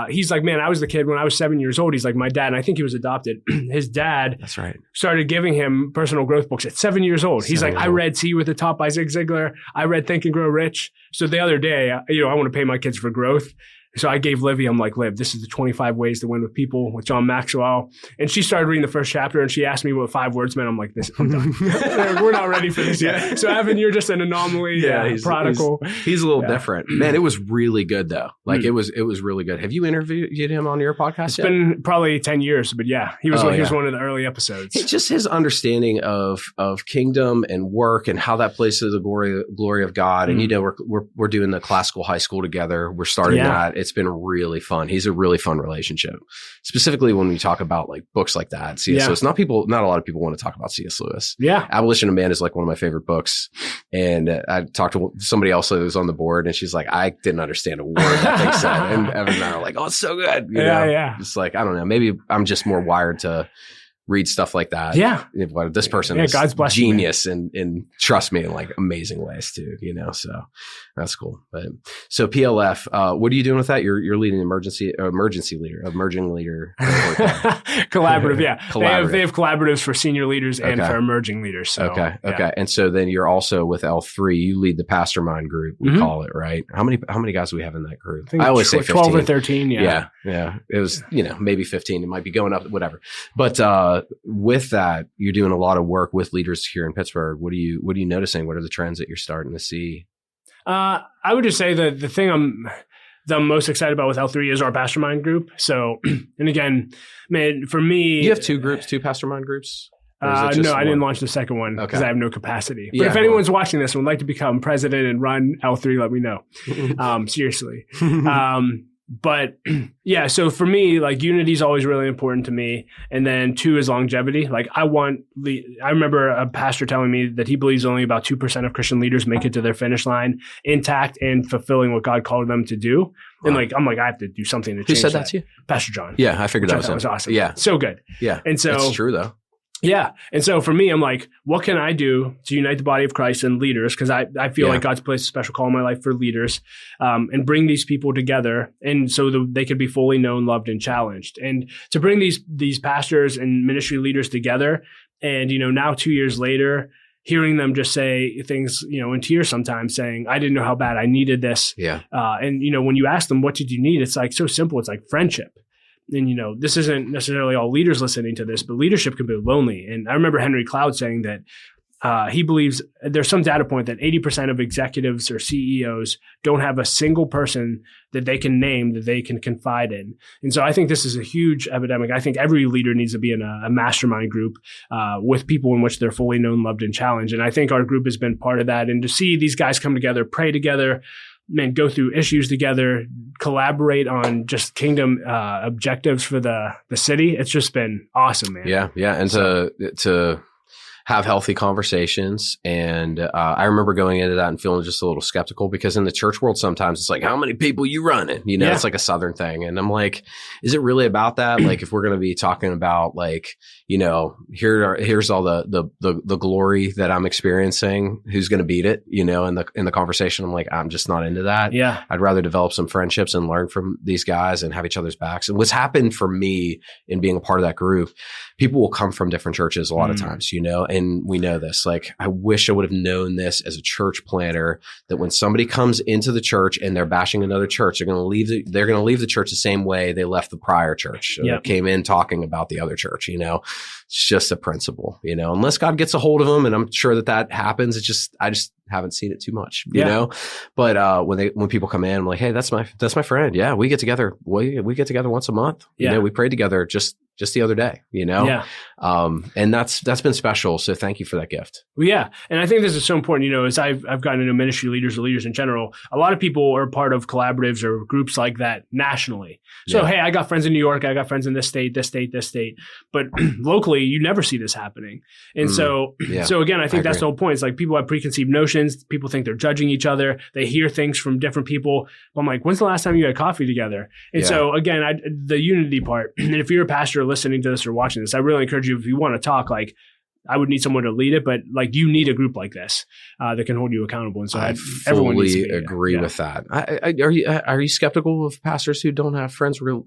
He's like, man, I was the kid when I was 7 years old. He's like, my dad, and I think he was adopted. His dad That's right. started giving him personal growth books at 7 years old. He's like, I read See You at the Top by Zig Ziglar. I read Think and Grow Rich. So the other day, I want to pay my kids for growth. So I gave Livy, I'm like, Liv, this is the 25 Ways to Win with People with John Maxwell. And she started reading the first chapter and she asked me what 5 words meant. I'm like, I'm done. We're not ready for this yet. So Evan, you're just an anomaly, prodigal. He's a little different. Man, it was really good though. Like it was really good. Have you interviewed him on your podcast It's been probably 10 years, but yeah, he was one of the early episodes. Just his understanding of kingdom and work and how that plays to the glory of God. And we're doing the classical high school together. We're starting that. It's been really fun. He's a really fun relationship, specifically when we talk about like books like that. C.S. Lewis. Not a lot of people want to talk about C.S. Lewis. Yeah. Abolition of Man is like one of my favorite books. And I talked to somebody else that was on the board and she's like, I didn't understand a word that they said. And Evan and I are like, oh, it's so good. It's like, I don't know. Maybe I'm just more wired to read stuff like that. Yeah. This person is God's genius and trust me in like amazing ways too, so that's cool. But so PLF, what are you doing with that? You're leading emerging leader. Collaborative. Yeah. Collaborative. They have collaboratives for senior leaders and for emerging leaders. So, okay. And so then you're also with L3, you lead the Mastermind group, we call it, right? How many guys do we have in that group? I always say 15. 12 or 13. Yeah. It was, maybe 15. It might be going up, whatever. But, with that, you're doing a lot of work with leaders here in Pittsburgh. What are you noticing? What are the trends that you're starting to see? I would just say that the thing I'm most excited about with L3 is our Mastermind group. So, and again, man, for me, you have 2 Mastermind groups. No, I didn't launch the second one because I have no capacity. But if anyone's watching this and would like to become president and run L3, let me know. Seriously. But yeah, so for me, like unity is always really important to me. And then 2 is longevity. Like I remember a pastor telling me that he believes only about 2% of Christian leaders make it to their finish line intact and fulfilling what God called them to do. And I'm like, I have to do something to change. Who said that to you? Pastor John. Yeah, I figured that was awesome. Yeah. So good. Yeah. And so it's true though. Yeah. And so for me, I'm like, what can I do to unite the body of Christ and leaders? Because I feel like God's placed a special call in my life for leaders and bring these people together. And so they could be fully known, loved, and challenged. And to bring these pastors and ministry leaders together. And, now 2 years later, hearing them just say things, in tears sometimes saying, I didn't know how bad I needed this. Yeah. And, when you ask them, what did you need? It's like so simple. It's like friendship. And, this isn't necessarily all leaders listening to this, but leadership can be lonely. And I remember Henry Cloud saying that he believes there's some data point that 80% of executives or CEOs don't have a single person that they can name that they can confide in. And so I think this is a huge epidemic. I think every leader needs to be in a mastermind group with people in which they're fully known, loved, and challenged. And I think our group has been part of that. And to see these guys come together, pray together, go through issues together, collaborate on just kingdom objectives for the city. It's just been awesome, man. Yeah. And to have healthy conversations. And I remember going into that and feeling just a little skeptical because in the church world, sometimes it's like, how many people you running? It's like a Southern thing. And I'm like, is it really about that? Like, if we're going to be talking about like, here's all the glory that I'm experiencing, who's going to beat it, in the conversation. I'm like, I'm just not into that. Yeah. I'd rather develop some friendships and learn from these guys and have each other's backs. And what's happened for me in being a part of that group, people will come from different churches a lot of times, and we know this. Like, I wish I would have known this as a church planter, that when somebody comes into the church and they're bashing another church, they're going to leave the church the same way they left the prior church. They came in talking about the other church, It's just a principle, unless God gets a hold of them. And I'm sure that happens. I just haven't seen it too much, But when people come in, I'm like, hey, that's my friend. Yeah, we get together. We get together once a month. We pray together just just the other day, Yeah. And that's been special. So thank you for that gift. Well, yeah. And I think this is so important, as I've gotten to know ministry leaders or leaders in general, a lot of people are part of collaboratives or groups like that nationally. So, hey, I got friends in New York. I got friends in this state. But locally, you never see this happening. And so again, I think that's the whole point. It's like people have preconceived notions. People think they're judging each other. They hear things from different people. I'm like, when's the last time you had coffee together? And so again, the unity part, and if you're a pastor listening to this or watching this, I really encourage you, if you want to talk, like, I would need someone to lead it, but like you need a group like this that can hold you accountable. And so I everyone needs to fully agree with that. Are you skeptical of pastors who don't have friends real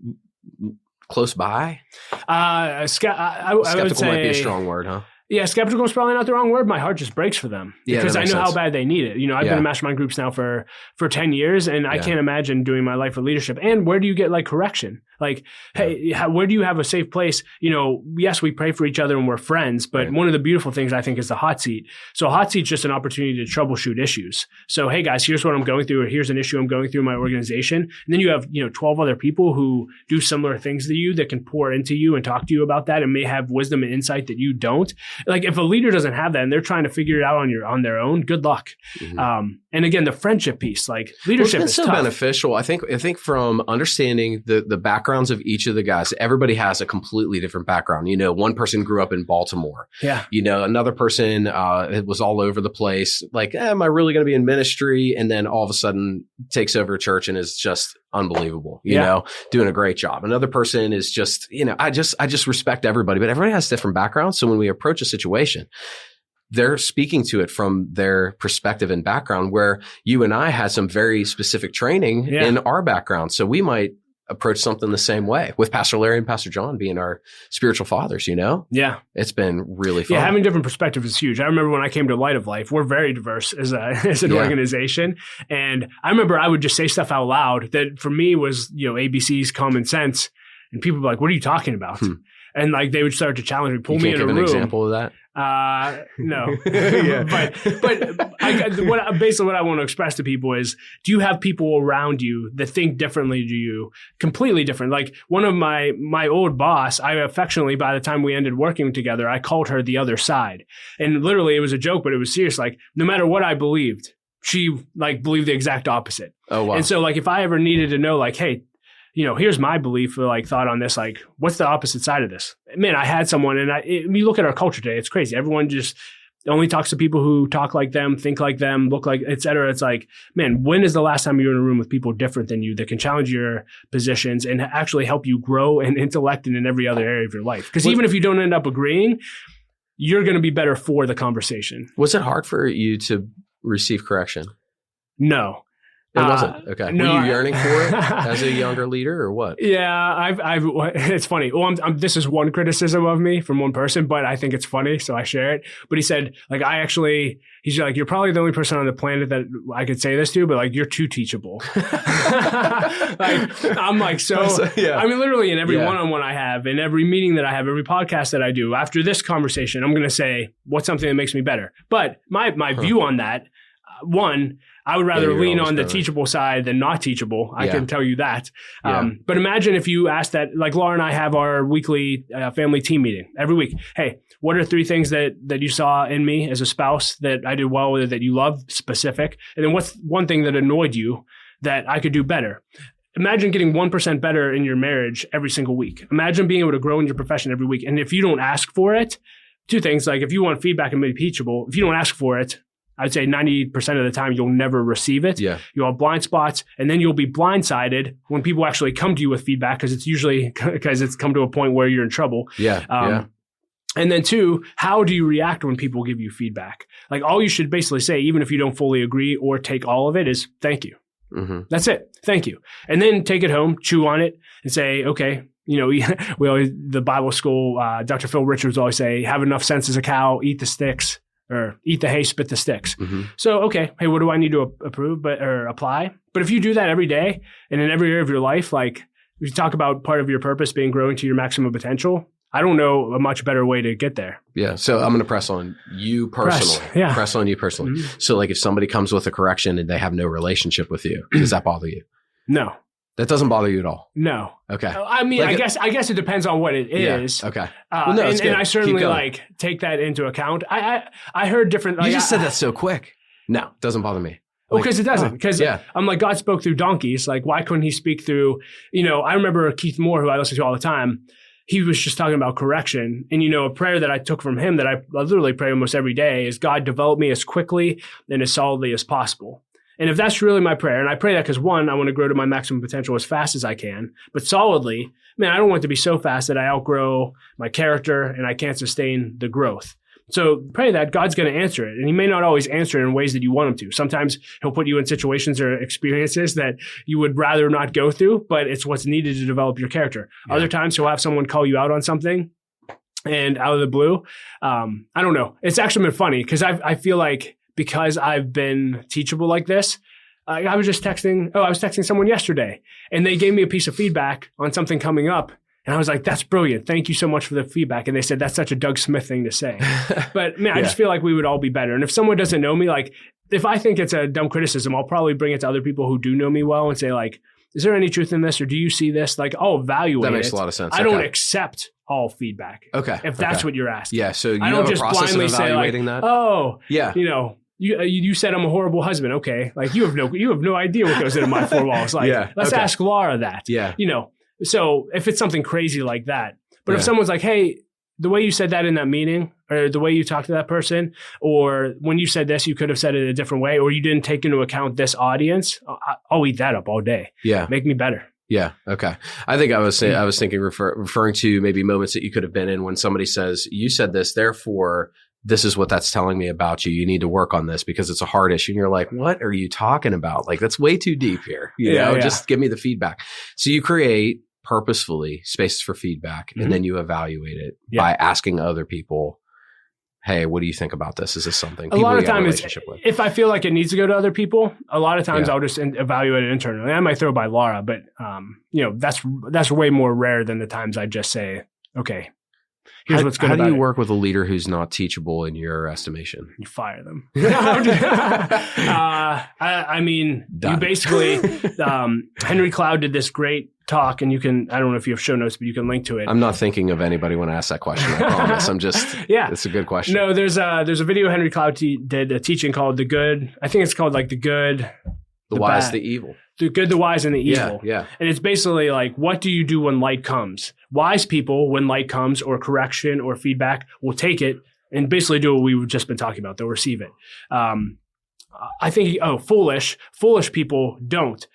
close by? I Skeptical would say, might be a strong word, huh? Yeah, skeptical is probably not the wrong word. My heart just breaks for them because I know how bad they need it. I've been in mastermind groups now for 10 years, and I can't imagine doing my life for leadership. And where do you get like correction? Like, hey, where do you have a safe place? Yes, we pray for each other and we're friends, but one of the beautiful things I think is the hot seat. So a hot seat's just an opportunity to troubleshoot issues. So, hey guys, here's what I'm going through, or here's an issue I'm going through in my organization. And then you have, 12 other people who do similar things to you that can pour into you and talk to you about that and may have wisdom and insight that you don't. Like if a leader doesn't have that and they're trying to figure it out on their own, good luck. Mm-hmm. And again, the friendship piece, like leadership is so tough. Beneficial. I think from understanding the backgrounds of each of the guys, everybody has a completely different background. One person grew up in Baltimore. Yeah. Another person it was all over the place. Like, am I really going to be in ministry? And then all of a sudden takes over a church and is just unbelievable. Doing a great job. Another person is just, I just respect everybody, but everybody has different backgrounds. So when we approach a situation, they're speaking to it from their perspective and background, where you and I had some very specific training in our background. So we might approach something the same way, with Pastor Larry and Pastor John being our spiritual fathers, Yeah. It's been really fun. Yeah, having different perspectives is huge. I remember when I came to Light of Life, we're very diverse as an organization. And I remember I would just say stuff out loud that for me was, ABC's common sense. And people were like, what are you talking about? And like they would start to challenge me, pull me in a room. Give an example of that? No. But basically what I want to express to people is, do you have people around you that think differently to you, completely different? Like one of my old boss, I affectionately, by the time we ended working together, I called her the other side. And literally it was a joke, but it was serious. Like no matter what I believed, she like believed the exact opposite. Oh, wow. And so like if I ever needed to know like, hey, here's my belief or like thought on this, like what's the opposite side of this? Man, I had someone, and you look at our culture today, it's crazy. Everyone just only talks to people who talk like them, think like them, look like, et cetera. It's like, man, when is the last time you were in a room with people different than you that can challenge your positions and actually help you grow and intellect and in every other area of your life? Because even if you don't end up agreeing, you're going to be better for the conversation. Was it hard for you to receive correction? No. It wasn't. Okay. No, were you yearning for it as a younger leader or what? Yeah, it's funny. Well, this is one criticism of me from one person, but I think it's funny, so I share it. But he said, like, he's like, you're probably the only person on the planet that I could say this to, but like, you're too teachable. I'm like, I mean, literally in every one-on-one I have, in every meeting that I have, every podcast that I do, after this conversation, I'm going to say, what's something that makes me better? But my view on that, one, I would rather lean on the teachable side than not teachable. I can tell you that. But imagine if you asked that, like Laura and I have our weekly family team meeting every week. Hey, what are 3 things that you saw in me as a spouse that I did well with, that you loved, specific? And then what's one thing that annoyed you that I could do better? Imagine getting 1% better in your marriage every single week. Imagine being able to grow in your profession every week. And if you don't ask for it, 2 things, like if you want feedback and be teachable, if you don't ask for it, I'd say 90% of the time you'll never receive it. Yeah. You'll have blind spots, and then you'll be blindsided when people actually come to you with feedback, because it's come to a point where you're in trouble. Yeah. And then 2, how do you react when people give you feedback? Like all you should basically say, even if you don't fully agree or take all of it, is thank you. Mm-hmm. That's it. Thank you. And then take it home, chew on it, and say, okay, we always, the Bible school, Dr. Phil Richards always say, have enough sense as a cow, eat the sticks. Or eat the hay, spit the sticks. Mm-hmm. So, okay, hey, what do I need to approve or apply? But if you do that every day and in every area of your life, like we talk about part of your purpose being growing to your maximum potential, I don't know a much better way to get there. Yeah. So I'm going to press on you personally. Press on you personally. Mm-hmm. So like if somebody comes with a correction and they have no relationship with you, does that bother you? No. That doesn't bother you at all? No. Okay. I mean, Like I guess it depends on what it is. Yeah. Okay. Well, no, and I certainly like take that into account. I heard different. Like, you just said that so quick. No, it doesn't bother me. Well, because it doesn't. Because I'm like, God spoke through donkeys. Like, why couldn't he speak through, I remember Keith Moore, who I listen to all the time. He was just talking about correction. And, a prayer that I took from him that I literally pray almost every day is, God, develop me as quickly and as solidly as possible. And if that's really my prayer, and I pray that because, one, I want to grow to my maximum potential as fast as I can, but solidly, man, I don't want it to be so fast that I outgrow my character and I can't sustain the growth. So pray that God's going to answer it. And he may not always answer it in ways that you want him to. Sometimes he'll put you in situations or experiences that you would rather not go through, but it's what's needed to develop your character. Yeah. Other times he'll have someone call you out on something and out of the blue. I don't know. It's actually been funny because I feel like because I've been teachable like this, I was texting someone yesterday and they gave me a piece of feedback on something coming up. And I was like, that's brilliant. Thank you so much for the feedback. And they said, that's such a Doug Smith thing to say. But man, I just feel like we would all be better. And if someone doesn't know me, like if I think it's a dumb criticism, I'll probably bring it to other people who do know me well and say like, is there any truth in this? Or do you see this? Like, I'll evaluate it. That makes a lot of sense. I don't accept all feedback. Okay. If that's what you're asking. Yeah. So you I don't have just a process blindly of evaluating say like, that? oh, yeah. You said I'm a horrible husband. Okay. Like you have no idea what goes into my four walls. Like, let's ask Laura that. Yeah. So if it's something crazy like that, but if someone's like, hey, the way you said that in that meeting or the way you talked to that person, or when you said this, you could have said it a different way, or you didn't take into account this audience, I'll eat that up all day. Yeah. Make me better. Yeah. Okay. I think I was thinking referring to maybe moments that you could have been in when somebody says, you said this, therefore this is what that's telling me about you. You need to work on this because it's a hard issue. And you're like, what are you talking about? Like, that's way too deep here. Just give me the feedback. So you create purposefully spaces for feedback and then you evaluate it by asking other people, hey, what do you think about this? Is this something a lot of times if I feel like it needs to go to other people, a lot of times I'll just evaluate it internally. I might throw by Laura, but that's way more rare than the times I just say, okay, here's what's good about it. How do you work with a leader who's not teachable in your estimation? You fire them. I mean, done. You basically, Henry Cloud did this great talk, and I don't know if you have show notes, but you can link to it. I'm not thinking of anybody when I ask that question. I promise. I'm just, it's a good question. No, there's a video Henry Cloud did a teaching called The Good. I think it's called like The Good, The Wise, Bad. The Evil. The good, the wise, and the evil. Yeah. And it's basically like, what do you do when light comes? Wise people, when light comes or correction or feedback, will take it and basically do what we've just been talking about. They'll receive it. I think, foolish people don't.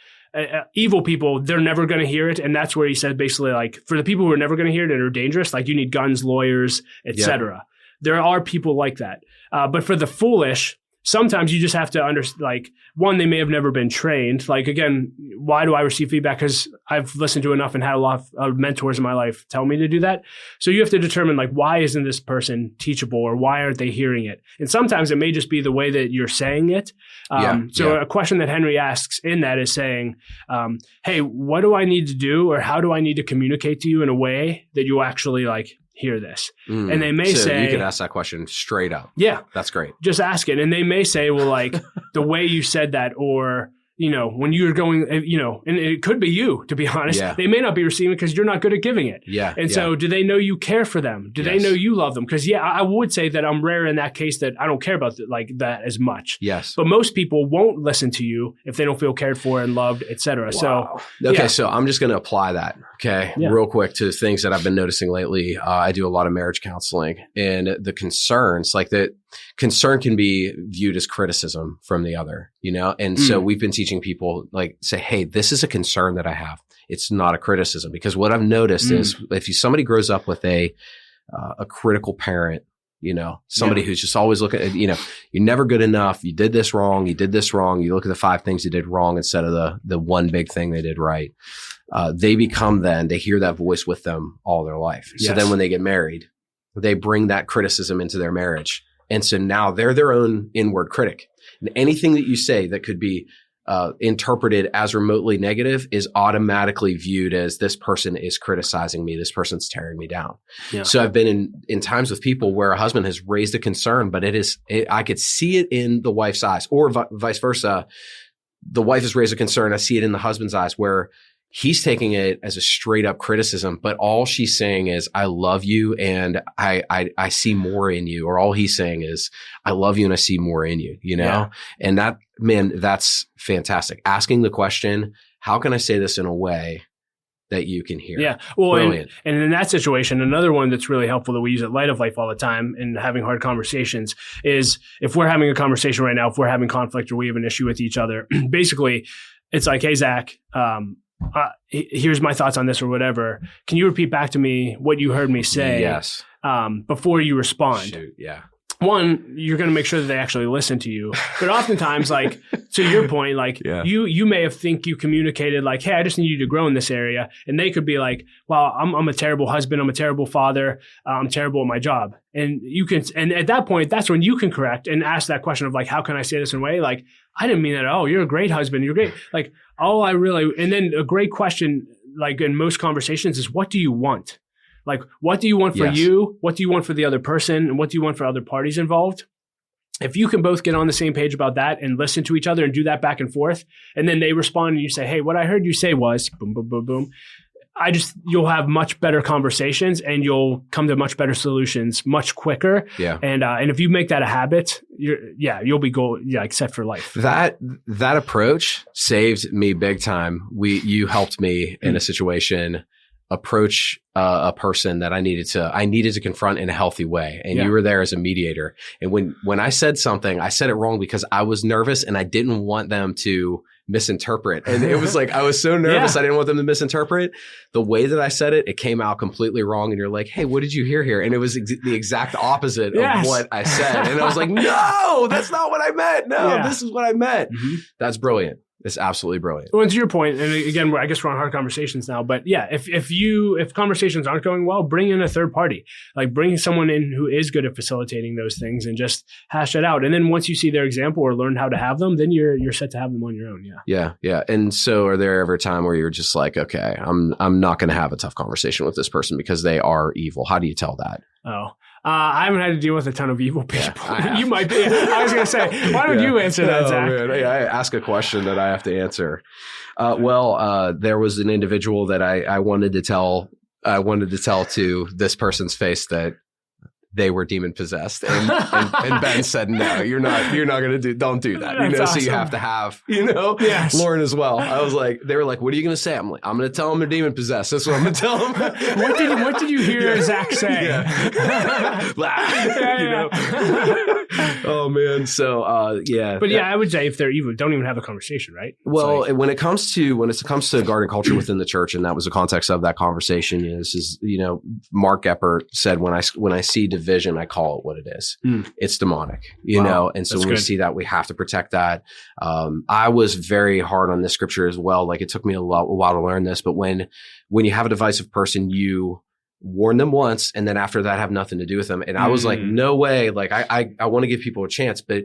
Evil people, they're never going to hear it. And that's where he said basically like, for the people who are never going to hear it and are dangerous, like you need guns, lawyers, etc. There are people like that. But for the foolish, sometimes you just have to understand, like, one, they may have never been trained. Like, again, why do I receive feedback? Because I've listened to enough and had a lot of mentors in my life tell me to do that. So you have to determine, like, why isn't this person teachable or why aren't they hearing it? And sometimes it may just be the way that you're saying it. A question that Henry asks in that is saying, hey, what do I need to do or how do I need to communicate to you in a way that you actually, like, hear this? And they may say, you could ask that question straight up. Yeah. That's great. Just ask it. And they may say, well, like the way you said that, or, when you're going, and it could be you, to be honest, they may not be receiving because you're not good at giving it. And so do they know you care for them? Do they know you love them? Because I would say that I'm rare in that case that I don't care about that as much. Yes. But most people won't listen to you if they don't feel cared for and loved, etc. Wow. So I'm just going to apply that. Real quick to things that I've been noticing lately. I do a lot of marriage counseling, and the concerns, like the concern can be viewed as criticism from the other, And so we've been teaching people, like, say, hey, this is a concern that I have. It's not a criticism, because what I've noticed is if somebody grows up with a critical parent, somebody who's just always looking at, you're never good enough. You did this wrong. You did this wrong. You look at the 5 things you did wrong instead of the one big thing they did right. They hear that voice with them all their life. So then when they get married, they bring that criticism into their marriage. And so now they're their own inward critic. And anything that you say that could be interpreted as remotely negative is automatically viewed as, this person is criticizing me. This person's tearing me down. Yeah. So I've been in times with people where a husband has raised a concern, but I could see it in the wife's eyes, or vice versa. The wife has raised a concern. I see it in the husband's eyes, where he's taking it as a straight up criticism, but all she's saying is, I love you and I see more in you. Or all he's saying is, I love you and I see more in you, you know? Yeah. And that, man, that's fantastic. Asking the question, how can I say this in a way that you can hear? Yeah. Well, Brilliant. and in that situation, another one that's really helpful that we use at Light of Life all the time in having hard conversations is if we're having a conversation right now, if we're having conflict or we have an issue with each other, basically it's like, hey, Zach, here's my thoughts on this or whatever. Can you repeat back to me what you heard me say? Yes. Before you respond? Shoot, yeah. One, you're going to make sure that they actually listen to you. But oftentimes, like, to your point, like, you may think you communicated like, hey, I just need you to grow in this area. And they could be like, well, I'm a terrible husband. I'm a terrible father. I'm terrible at my job. And you can, and at that point, that's when you can correct and ask that question of like, how can I say this in a way? Like, I didn't mean that. Oh, you're a great husband. You're great. Like, and then a great question, like in most conversations is, what do you want? Like, what do you want for you? What do you want for the other person? And what do you want for other parties involved? If you can both get on the same page about that and listen to each other and do that back and forth, and then they respond and you say, hey, what I heard you say was boom, boom, boom, boom. You'll have much better conversations and you'll come to much better solutions much quicker. Yeah. And if you make that a habit, you'll be set for life. That approach saved me big time. You helped me in a situation approach a person that I needed to confront in a healthy way. And you were there as a mediator. And when I said something, I said it wrong because I was nervous and I didn't want them to misinterpret. And it was like, I was so nervous. I didn't want them to misinterpret. The way that I said it, it came out completely wrong. And you're like, hey, what did you hear here? And it was the exact opposite of what I said. And I was like, no, that's not what I meant. No, this is what I meant. Mm-hmm. That's brilliant. It's absolutely brilliant. Well, to your point, and again, I guess we're on hard conversations now, but yeah, if conversations aren't going well, bring in a third party. Like bring someone in who is good at facilitating those things and just hash it out. And then once you see their example or learn how to have them, then you're set to have them on your own. Yeah. Yeah. And so are there ever a time where you're just like, okay, I'm not going to have a tough conversation with this person because they are evil? How do you tell that? Oh. I haven't had to deal with a ton of evil people. Yeah, you might be. I was going to say, why don't you answer that, Zach? Man. I ask a question that I have to answer. There was an individual that I wanted to tell to this person's face that they were demon possessed, and Ben said, "No, you're not going to don't do that." That's awesome. So you have to have, Lauren as well. I was like, they were like, "What are you going to say?" I'm like, "I'm going to tell them they're demon possessed." That's what I'm going to tell them. What did you hear Zach say? Oh man. So But I would say if they're evil, don't even have a conversation, right? Well, when it comes to garden culture within the church, and that was the context of that conversation, is Mark Eppert said, when I see division, I call it what it is. It's demonic, you know? And so when we see that, we have to protect that. I was very hard on this scripture as well. Like it took me a while to learn this, but when you have a divisive person, you warn them once and then after that have nothing to do with them. And I was like, no way. Like I want to give people a chance, but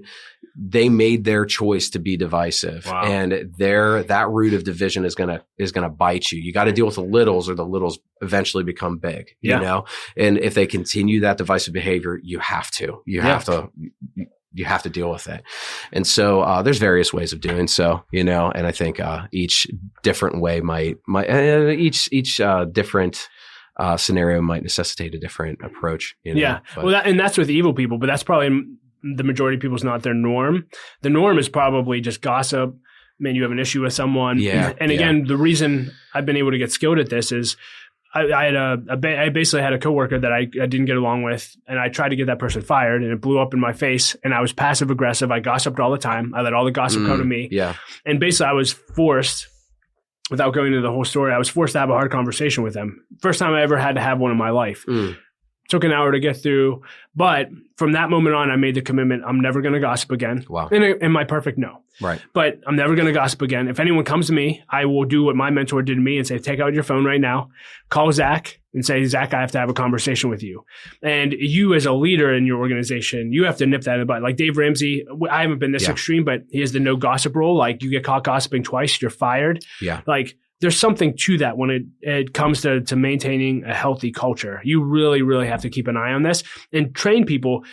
they made their choice to be divisive. Wow. And that root of division is going to bite you. You got to deal with the littles, or the littles eventually become big, you know? And if they continue that divisive behavior, you have to deal with it. And so, there's various ways of doing so, and I think, each different way each different scenario might necessitate a different approach. And that's with evil people, but that's probably the majority of people's not their norm. The norm is probably just gossip. Man, you have an issue with someone. And again, the reason I've been able to get skilled at this is I basically had a coworker that I didn't get along with, and I tried to get that person fired, and it blew up in my face. And I was passive aggressive. I gossiped all the time. I let all the gossip come to me. Yeah. And basically, I was forced, without going into the whole story, I was forced to have a hard conversation with them. First time I ever had to have one in my life. Took an hour to get through. But from that moment on, I made the commitment, I'm never going to gossip again. Wow. In my perfect no. Right. But I'm never going to gossip again. If anyone comes to me, I will do what my mentor did to me and say, take out your phone right now, call Zach and say, Zach, I have to have a conversation with you. And you as a leader in your organization, you have to nip that in the bud. Like Dave Ramsey, I haven't been this extreme, but he has the no gossip rule. Like you get caught gossiping twice, you're fired. Yeah. Like there's something to that when it comes to maintaining a healthy culture. You really, really have to keep an eye on this and train people.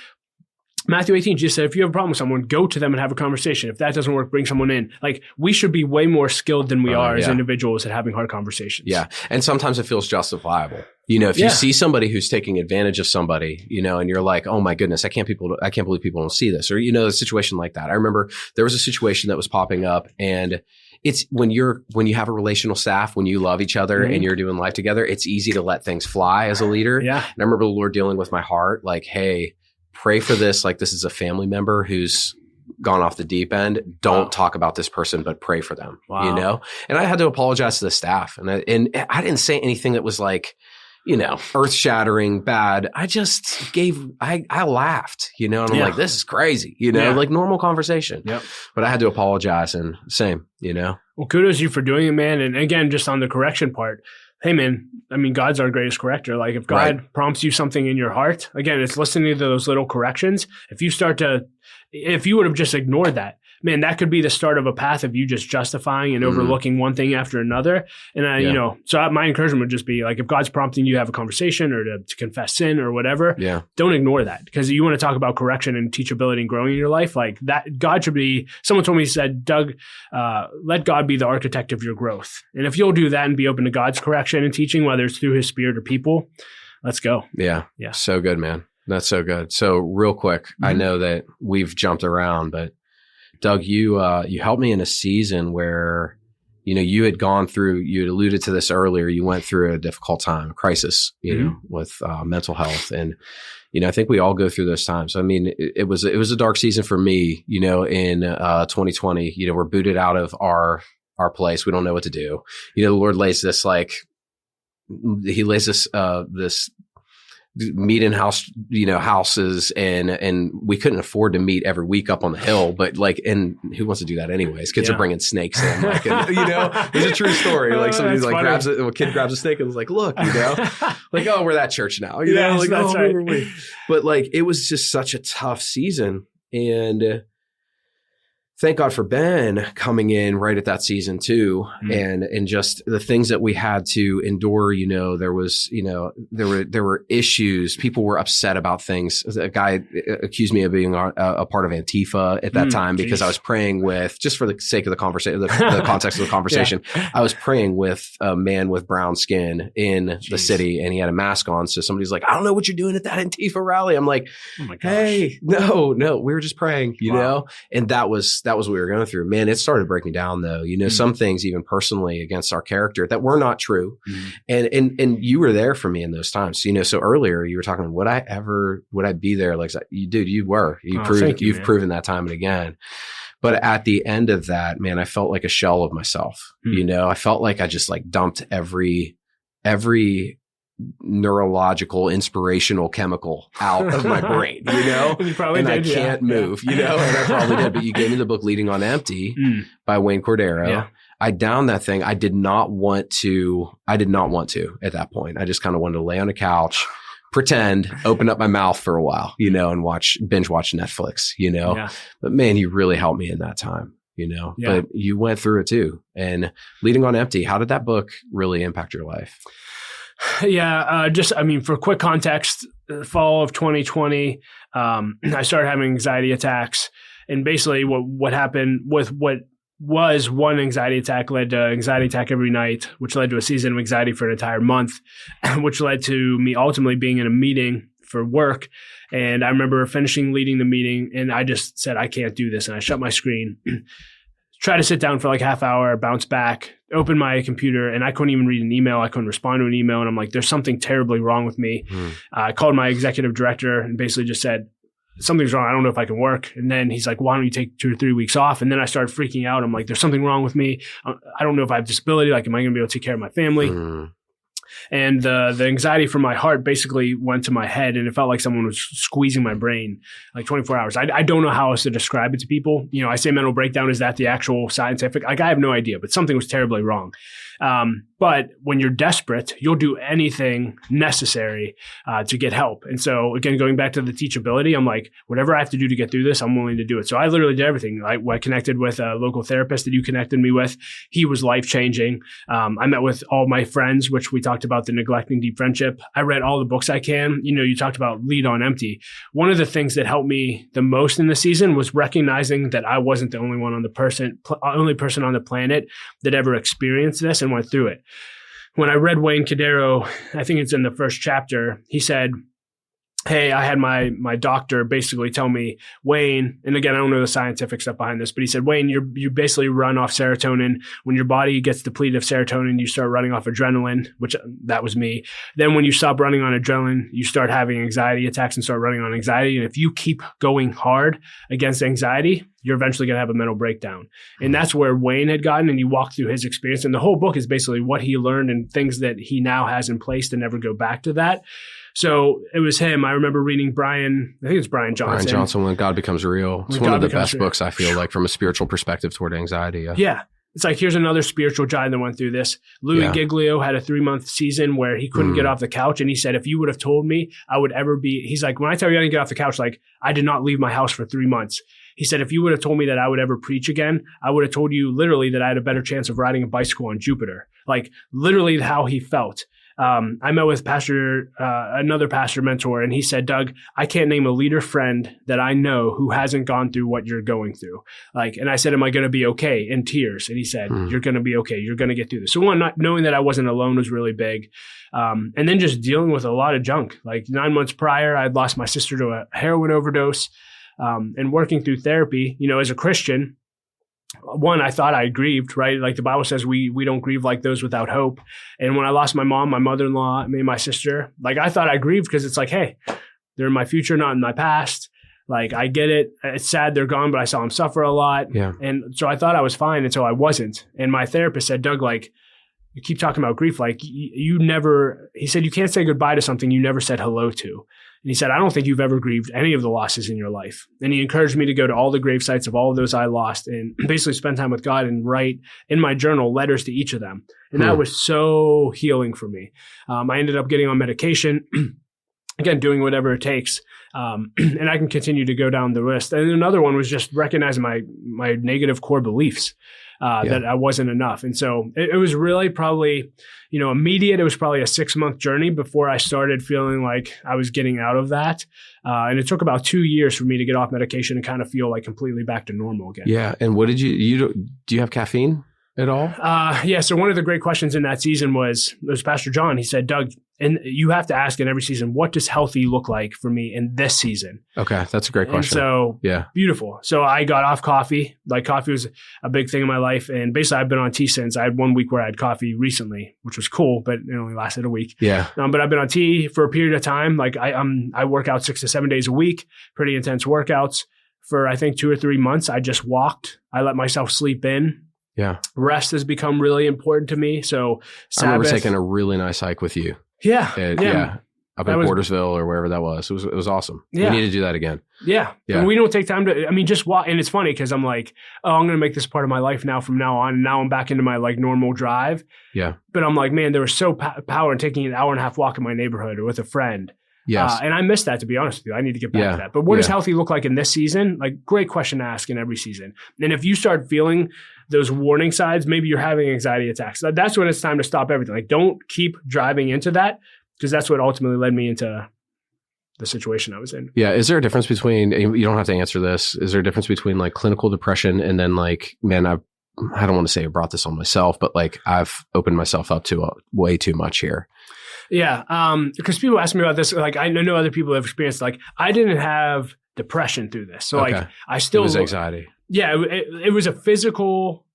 Matthew 18 just said, if you have a problem with someone, go to them and have a conversation. If that doesn't work, bring someone in. Like, we should be way more skilled than we are as individuals at having hard conversations. Yeah. And sometimes it feels justifiable. You know, if you see somebody who's taking advantage of somebody, you know, and you're like, oh my goodness, I can't believe people don't see this. Or, you know, a situation like that. I remember there was a situation that was popping up, and it's when you have a relational staff, when you love each other and you're doing life together, it's easy to let things fly as a leader. Yeah. And I remember the Lord dealing with my heart, like, hey, pray for this. Like, this is a family member who's gone off the deep end. Don't talk about this person, but pray for them, you know? And I had to apologize to the staff. And I didn't say anything that was like, you know, earth shattering bad. I just I laughed, you know, and I'm like, this is crazy, you know, like normal conversation. Yep. But I had to apologize, and same, you know? Well, kudos to you for doing it, man. And again, just on the correction part, hey man, I mean, God's our greatest corrector. Like, if God prompts you something in your heart, again, it's listening to those little corrections. If you would have just ignored that, man, that could be the start of a path of you just justifying and overlooking one thing after another. And, you know, so my encouragement would just be like, if God's prompting you to have a conversation or to confess sin or whatever, don't ignore that, because you want to talk about correction and teachability and growing in your life. Like, that God should be, someone told me, he said, Doug, let God be the architect of your growth. And if you'll do that and be open to God's correction and teaching, whether it's through his spirit or people, let's go. Yeah. So good, man. That's so good. So real quick, I know that we've jumped around, but Doug, you helped me in a season where, you know, you had alluded to this earlier. You went through a difficult time, a crisis, you know, with mental health. And, you know, I think we all go through those times. I mean, it was a dark season for me, you know, in 2020. You know, we're booted out of our place. We don't know what to do. You know, the Lord lays this this meet in house, you know, houses, and we couldn't afford to meet every week up on the hill, but like, and who wants to do that anyways? Kids are bringing snakes in, like, and, you know, it's a true story. Like, somebody's like a kid grabs a snake and was like, look, you know, like, oh, we're that church now, you know, like, oh, where were we? But like, it was just such a tough season, and thank God for Ben coming in right at that season too. And just the things that we had to endure, you know, there were issues. People were upset about things. A guy accused me of being a part of Antifa at that time because I was praying with, just for the sake of the conversation, the context of the conversation, I was praying with a man with brown skin in the city, and he had a mask on. So somebody's like, I don't know what you're doing at that Antifa rally. I'm like, oh my gosh. Hey, no, we were just praying, you know? And that was what we were going through. Man, it started to break me down though. You know, some things even personally against our character that were not true. And you were there for me in those times. You know, so earlier you were talking, would I be there? Like, dude, you were. You've proven that time and again. But at the end of that, man, I felt like a shell of myself. You know, I felt like I just like dumped every neurological, inspirational chemical out of my brain, you know, and I can't move, you know, and I probably did, but you gave me the book Leading on Empty by Wayne Cordeiro. Yeah. I downed that thing. I did not want to at that point. I just kind of wanted to lay on a couch, pretend, open up my mouth for a while, you know, and binge watch Netflix, you know, but man, you really helped me in that time. You know, but you went through it too. And Leading on Empty, how did that book really impact your life? Yeah, for quick context, fall of 2020, I started having anxiety attacks, and basically what happened with what was one anxiety attack led to anxiety attack every night, which led to a season of anxiety for an entire month, which led to me ultimately being in a meeting for work. And I remember finishing leading the meeting, and I just said, I can't do this. And I shut my screen, try to sit down for like half hour, bounce back, open my computer, and I couldn't even read an email. I couldn't respond to an email. And I'm like, there's something terribly wrong with me. I called my executive director and basically just said, something's wrong. I don't know if I can work. And then he's like, why don't you take 2 or 3 weeks off? And then I started freaking out. I'm like, there's something wrong with me. I don't know if I have disability. Like, am I going to be able to take care of my family? And the anxiety from my heart basically went to my head, and it felt like someone was squeezing my brain like 24 hours. I don't know how else to describe it to people. You know, I say mental breakdown. Is that the actual scientific? Like, I have no idea, but something was terribly wrong. But when you're desperate, you'll do anything necessary to get help. And so again, going back to the teachability, I'm like, whatever I have to do to get through this, I'm willing to do it. So I literally did everything. I connected with a local therapist that you connected me with. He was life-changing. I met with all my friends, which we talked talked about the Neglecting Deep Friendship. I read all the books I can. You talked about Lead on Empty. One of the things that helped me the most in the season was recognizing that I wasn't the only only person on the planet that ever experienced this and went through it. When I read Wayne Cordeiro, I think it's in the first chapter, he said, hey, I had my doctor basically tell me, Wayne, and again, I don't know the scientific stuff behind this, but he said, Wayne, you basically run off serotonin. When your body gets depleted of serotonin, you start running off adrenaline, which that was me. Then when you stop running on adrenaline, you start having anxiety attacks and start running on anxiety. And if you keep going hard against anxiety, you're eventually going to have a mental breakdown. And that's where Wayne had gotten, and you walk through his experience. And the whole book is basically what he learned and things that he now has in place to never go back to that. So it was him. I remember reading Brian Johnson. Brian Johnson, When God Becomes Real. It's one of the best books, I feel like, from a spiritual perspective toward anxiety. Yeah. It's like, here's another spiritual giant that went through this. Louis Giglio had a 3-month season where he couldn't get off the couch. And he said, if you would have told me I would ever be, he's like, when I tell you I didn't get off the couch, like I did not leave my house for 3 months. He said, if you would have told me that I would ever preach again, I would have told you literally that I had a better chance of riding a bicycle on Jupiter. Like literally how he felt. I met with another pastor mentor, and he said, Doug, I can't name a leader friend that I know who hasn't gone through what you're going through. And I said, am I going to be okay? In tears. And he said, you're going to be okay. You're going to get through this. So one, not knowing that I wasn't alone was really big. And then just dealing with a lot of junk. Like 9 months prior, I'd lost my sister to a heroin overdose, and working through therapy, as a Christian. One, I thought I grieved, right? Like the Bible says, we don't grieve like those without hope. And when I lost my mom, my mother-in-law, me and my sister, like I thought I grieved because it's like, hey, they're in my future, not in my past. Like I get it. It's sad they're gone, but I saw them suffer a lot. Yeah. And so I thought I was fine until I wasn't. And my therapist said, Doug, like you keep talking about grief. Like he said, you can't say goodbye to something you never said hello to. And he said, I don't think you've ever grieved any of the losses in your life. And he encouraged me to go to all the grave sites of all of those I lost and basically spend time with God and write in my journal letters to each of them. And that was so healing for me. I ended up getting on medication, again, doing whatever it takes. And I can continue to go down the list. And another one was just recognizing my negative core beliefs. That I wasn't enough. And so it was really probably, immediate. It was probably a 6-month journey before I started feeling like I was getting out of that. And it took about 2 years for me to get off medication and kind of feel like completely back to normal again. Yeah. And what did do you have caffeine at all? Yeah. So one of the great questions in that season was Pastor John. He said, Doug, and you have to ask in every season, what does healthy look like for me in this season? Okay. That's a great question. And so beautiful. So I got off coffee. Like coffee was a big thing in my life. And basically I've been on tea since. I had 1 week where I had coffee recently, which was cool, but it only lasted a week. Yeah. But I've been on tea for a period of time. Like I work out 6 to 7 days a week, pretty intense workouts. For I think 2 or 3 months, I just walked. I let myself sleep in. Yeah. Rest has become really important to me. So Sabbath, I remember taking a really nice hike with you. Yeah. Up in Cordeiro or wherever that was. It was awesome. Yeah. We need to do that again. Yeah. And we don't take time to, just walk. And it's funny because I'm like, I'm going to make this part of my life now from now on. And now I'm back into my like normal drive. Yeah. But I'm like, man, there was so power in taking an hour and a half walk in my neighborhood or with a friend. Yes. And I miss that, to be honest with you. I need to get back to that. But what does healthy look like in this season? Like, great question to ask in every season. And if you start feeling those warning signs, maybe you're having anxiety attacks. That's when it's time to stop everything. Like, don't keep driving into that, because that's what ultimately led me into the situation I was in. Yeah. Is there a difference between, you don't have to answer this, is there a difference between like clinical depression and then like, man, I don't want to say I brought this on myself, but like I've opened myself up to way too much here. Yeah. Because people ask me about this, like I know other people have experienced, like I didn't have depression through this. So like I still. It was anxiety. Yeah. It was a physical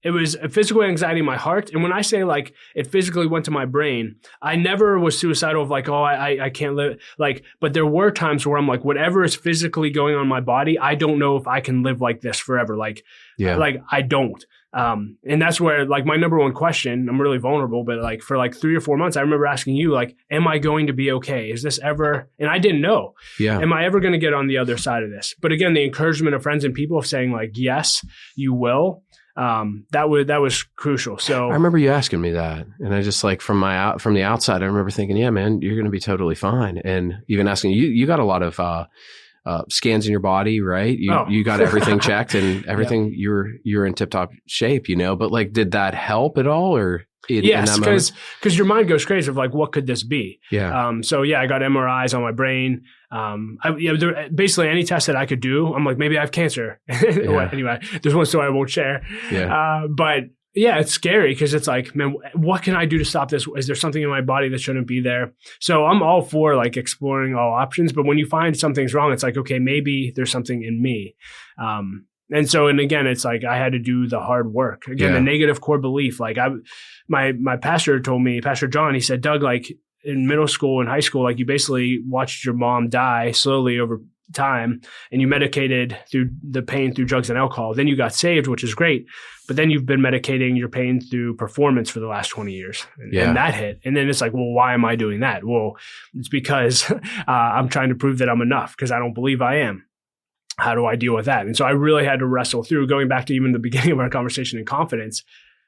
anxiety in my heart. And when I say like it physically went to my brain, I never was suicidal of like, oh, I can't live. Like, but there were times where I'm like, whatever is physically going on in my body, I don't know if I can live like this forever. Like I don't. And that's where like my number one question, I'm really vulnerable, but like for like 3 or 4 months, I remember asking you like, am I going to be okay? Is this ever, and I didn't know, am I ever going to get on the other side of this? But again, the encouragement of friends and people of saying like, yes, you will. That was crucial. So I remember you asking me that, and I just like from the outside, I remember thinking, yeah, man, you're going to be totally fine. And even asking you got a lot of, scans in your body, right? You got everything checked and everything. You're in tip top shape, but like, did that help at all or? in Yes, that moment? because your mind goes crazy of like, what could this be? Yeah. I got MRIs on my brain. Basically any test that I could do, I'm like, maybe I have cancer. Yeah. Anyway, there's one story I won't share. Yeah. But yeah, it's scary because it's like, man, what can I do to stop this? Is there something in my body that shouldn't be there? So I'm all for like exploring all options. But when you find something's wrong, it's like, okay, maybe there's something in me. And again, it's like I had to do the hard work. Again, the negative core belief. Like my pastor told me, Pastor John, he said, Doug, like in middle school and high school, like you basically watched your mom die slowly over time and you medicated through the pain through drugs and alcohol. Then you got saved, which is great. But then you've been medicating your pain through performance for the last 20 years. And that hit. And then it's like, well, why am I doing that? Well, it's because I'm trying to prove that I'm enough because I don't believe I am. How do I deal with that? And so I really had to wrestle through, going back to even the beginning of our conversation in confidence.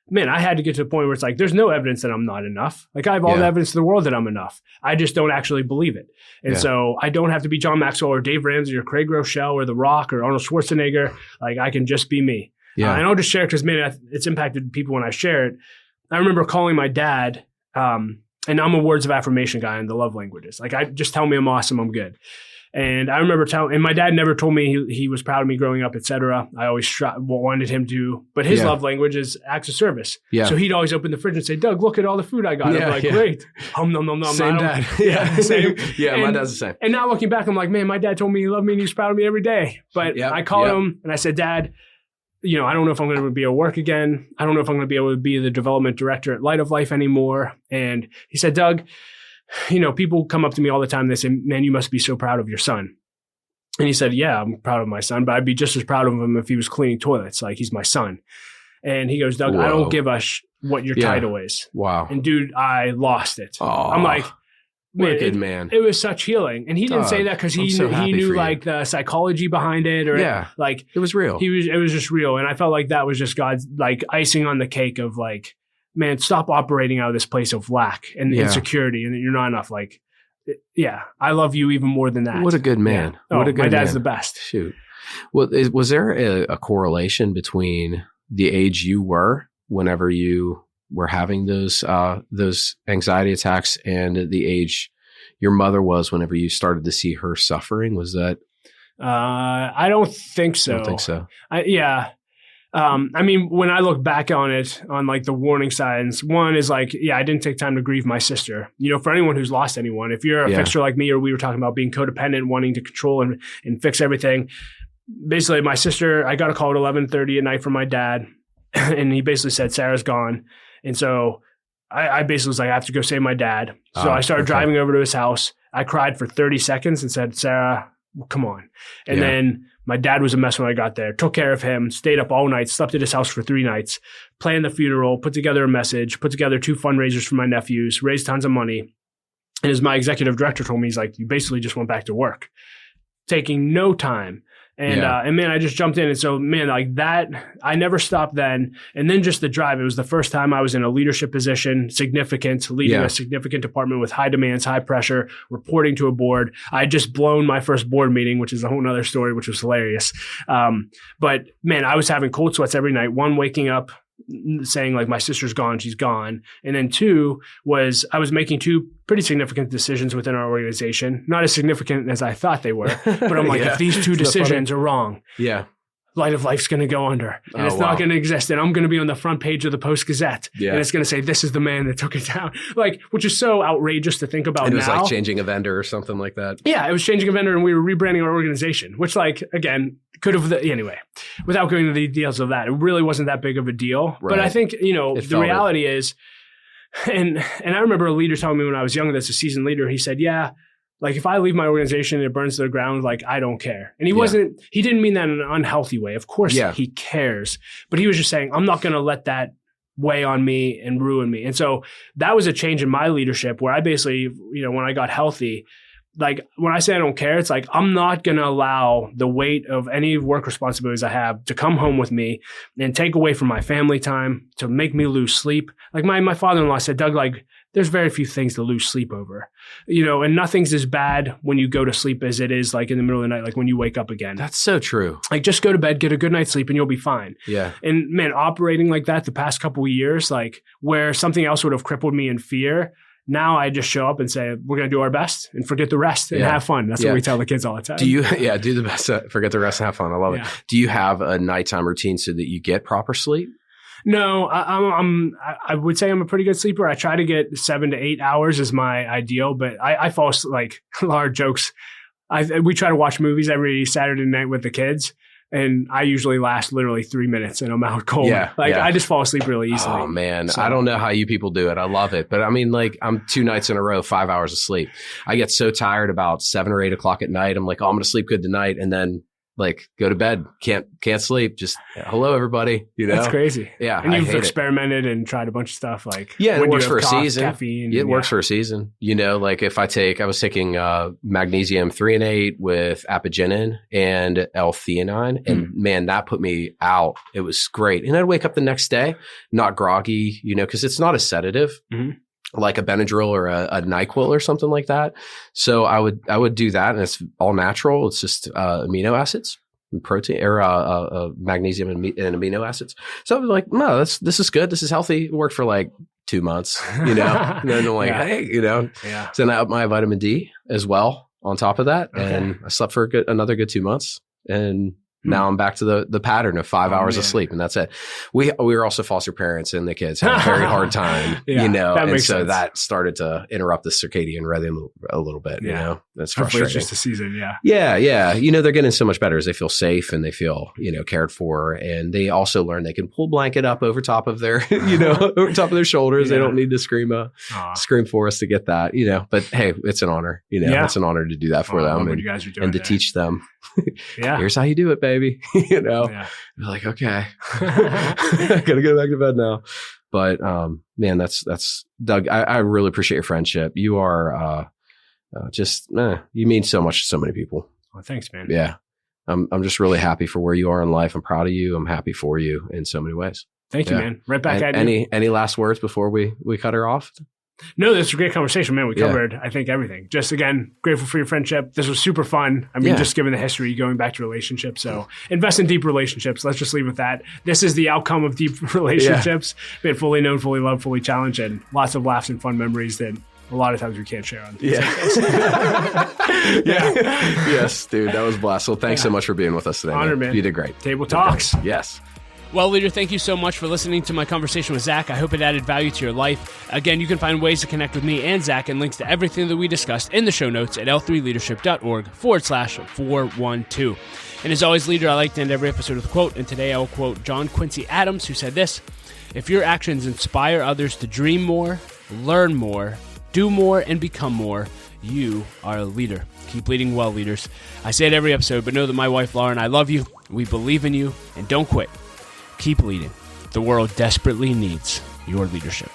Man, I had to get to the point where it's like, there's no evidence that I'm not enough. Like I have all the evidence in the world that I'm enough. I just don't actually believe it. And so I don't have to be John Maxwell or Dave Ramsey or Craig Rochelle or The Rock or Arnold Schwarzenegger. Like I can just be me. And I'll just share it because, man, it's impacted people when I share it. I remember calling my dad, and I'm a words of affirmation guy in the love languages. Like I just tell me I'm awesome, I'm good. And I remember and my dad never told me he was proud of me growing up, et cetera. I always wanted him to, but his love language is acts of service. Yeah. So he'd always open the fridge and say, Doug, look at all the food I got. I'm like, great. Nom, nom, nom. Same dad. Same. My dad's the same. And now looking back, I'm like, man, my dad told me he loved me and he was proud of me every day. But I called him and I said, Dad, I don't know if I'm going to be able to work again. I don't know if I'm going to be able to be the development director at Light of Life anymore. And he said, Doug, people come up to me all the time. They say, man, you must be so proud of your son. And he said, yeah, I'm proud of my son, but I'd be just as proud of him if he was cleaning toilets. Like he's my son. And he goes, Doug, I don't give a what your title is. Wow. And dude, I lost it. Oh, I'm like, man, good man. It was such healing. And he didn't say that because he knew like the psychology behind it or like it was real. It was just real. And I felt like that was just God's like icing on the cake of like, man, stop operating out of this place of lack and insecurity and that you're not enough. Like, I love you even more than that. What a good man. Yeah. What a good my dad's man. the best. Shoot. Well, was there a correlation between the age you were whenever you were having those anxiety attacks and the age your mother was whenever you started to see her suffering? Was that? I don't think so. I don't think so. I mean, when I look back on it, on like the warning signs, one is like, I didn't take time to grieve my sister. For anyone who's lost anyone, if you're a fixer like me, or we were talking about being codependent, wanting to control and fix everything. Basically, my sister, I got a call at 11:30 at night from my dad, and he basically said, Sarah's gone. And so I basically was like, I have to go save my dad. So I started driving over to his house. I cried for 30 seconds and said, Sarah, come on. And then my dad was a mess when I got there, took care of him, stayed up all night, slept at his house for 3 nights, planned the funeral, put together a message, put together 2 fundraisers for my nephews, raised tons of money. And as my executive director told me, he's like, you basically just went back to work, taking no time. And man, I just jumped in. And so, man, like that, I never stopped then. And then just the drive, it was the first time I was in a leadership position, significant, leading a significant department with high demands, high pressure, reporting to a board. I had just blown my first board meeting, which is a whole nother story, which was hilarious. But man, I was having cold sweats every night. One, waking up saying like, my sister's gone, she's gone. And then 2 was I was making 2 pretty significant decisions within our organization. Not as significant as I thought they were, but I'm like, if these 2 decisions are wrong, Light of Life's going to go under and it's not going to exist. And I'm going to be on the front page of the Post-Gazette and it's going to say, this is the man that took it down. Like, which is so outrageous to think about now. It was like changing a vendor or something like that. Yeah, it was changing a vendor and we were rebranding our organization, which like, again, could have, anyway, without going into the details of that, it really wasn't that big of a deal. Right. But I think, the reality is, and I remember a leader telling me when I was young, that's a seasoned leader, he said, like if I leave my organization and it burns to the ground, like I don't care. And he didn't mean that in an unhealthy way. Of course he cares, but he was just saying, I'm not going to let that weigh on me and ruin me. And so that was a change in my leadership where I basically, when I got healthy, like when I say I don't care, it's like, I'm not going to allow the weight of any work responsibilities I have to come home with me and take away from my family time, to make me lose sleep. Like my father-in-law said, Doug, like there's very few things to lose sleep over, and nothing's as bad when you go to sleep as it is like in the middle of the night, like when you wake up again. That's so true. Like just go to bed, get a good night's sleep and you'll be fine. Yeah. And man, operating like that the past couple of years, like where something else would have crippled me in fear, now I just show up and say, we're going to do our best and forget the rest and have fun. That's what we tell the kids all the time. Do the best, forget the rest and have fun. I love it. Do you have a nighttime routine so that you get proper sleep? No, I would say I'm a pretty good sleeper. I try to get 7 to 8 hours is my ideal, but I fall asleep, like a lot of jokes. We try to watch movies every Saturday night with the kids, and I usually last literally 3 minutes and I'm out cold. I just fall asleep really easily. Oh man, I don't know how you people do it. I love it. But I mean, like I'm 2 nights in a row, 5 hours of sleep. I get so tired about 7 or 8 o'clock at night. I'm like, oh, I'm going to sleep good tonight. And then like go to bed, can't sleep. Just hello, everybody. That's crazy. Yeah, and you've experimented and tried a bunch of stuff. Like it works for a season. Caffeine, it works for a season. Like if I was taking magnesium 3-8 with apigenin and L-theanine, and man, that put me out. It was great, and I'd wake up the next day not groggy. Because it's not a sedative. Mm-hmm. Like a Benadryl or a NyQuil or something like that. So I would do that, and it's all natural. It's just amino acids and protein or magnesium and amino acids. So I was like, no, this is good. This is healthy. It worked for like 2 months, and then I'm like, hey, So then I upped my vitamin D as well on top of that, and I slept for another good 2 months, and now I'm back to the pattern of 5 hours of sleep, and that's it. We were also foster parents, and the kids had a very hard time, that makes sense. that started to interrupt the circadian rhythm a little bit. That's frustrating. It's just a season, yeah. They're getting so much better as they feel safe and they feel cared for, and they also learn they can pull blanket up over top of their over top of their shoulders. They don't need to scream for us to get that. But hey, it's an honor. It's an honor to do that for them, what you guys are doing and to teach them. Here's how you do it, baby. They're like, okay, I gotta go back to bed now. But man, that's Doug. I really appreciate your friendship. You are you mean so much to so many people. Well, thanks, man. Yeah, I'm just really happy for where you are in life. I'm proud of you. I'm happy for you in so many ways. Thank you, man. Right back at you. Any last words before we cut her off? No, this was a great conversation, man. We covered, I think, everything. Just again, grateful for your friendship. This was super fun. I mean, just given the history, going back to relationships. So invest in deep relationships. Let's just leave with that. This is the outcome of deep relationships. Been fully known, fully loved, fully challenged, and lots of laughs and fun memories that a lot of times we can't share on. Yes, dude. That was a blast. So thanks so much for being with us today. Honor, man. You did great. Table Talks. Yes. Well, leader, thank you so much for listening to my conversation with Zack. I hope it added value to your life. Again, you can find ways to connect with me and Zack and links to everything that we discussed in the show notes at l3leadership.org/412. And as always, leader, I like to end every episode with a quote. And today I will quote John Quincy Adams, who said this: "If your actions inspire others to dream more, learn more, do more, and become more, you are a leader." Keep leading well, leaders. I say it every episode, but know that my wife, Laura, and I love you. We believe in you, and don't quit. Keep leading. The world desperately needs your leadership.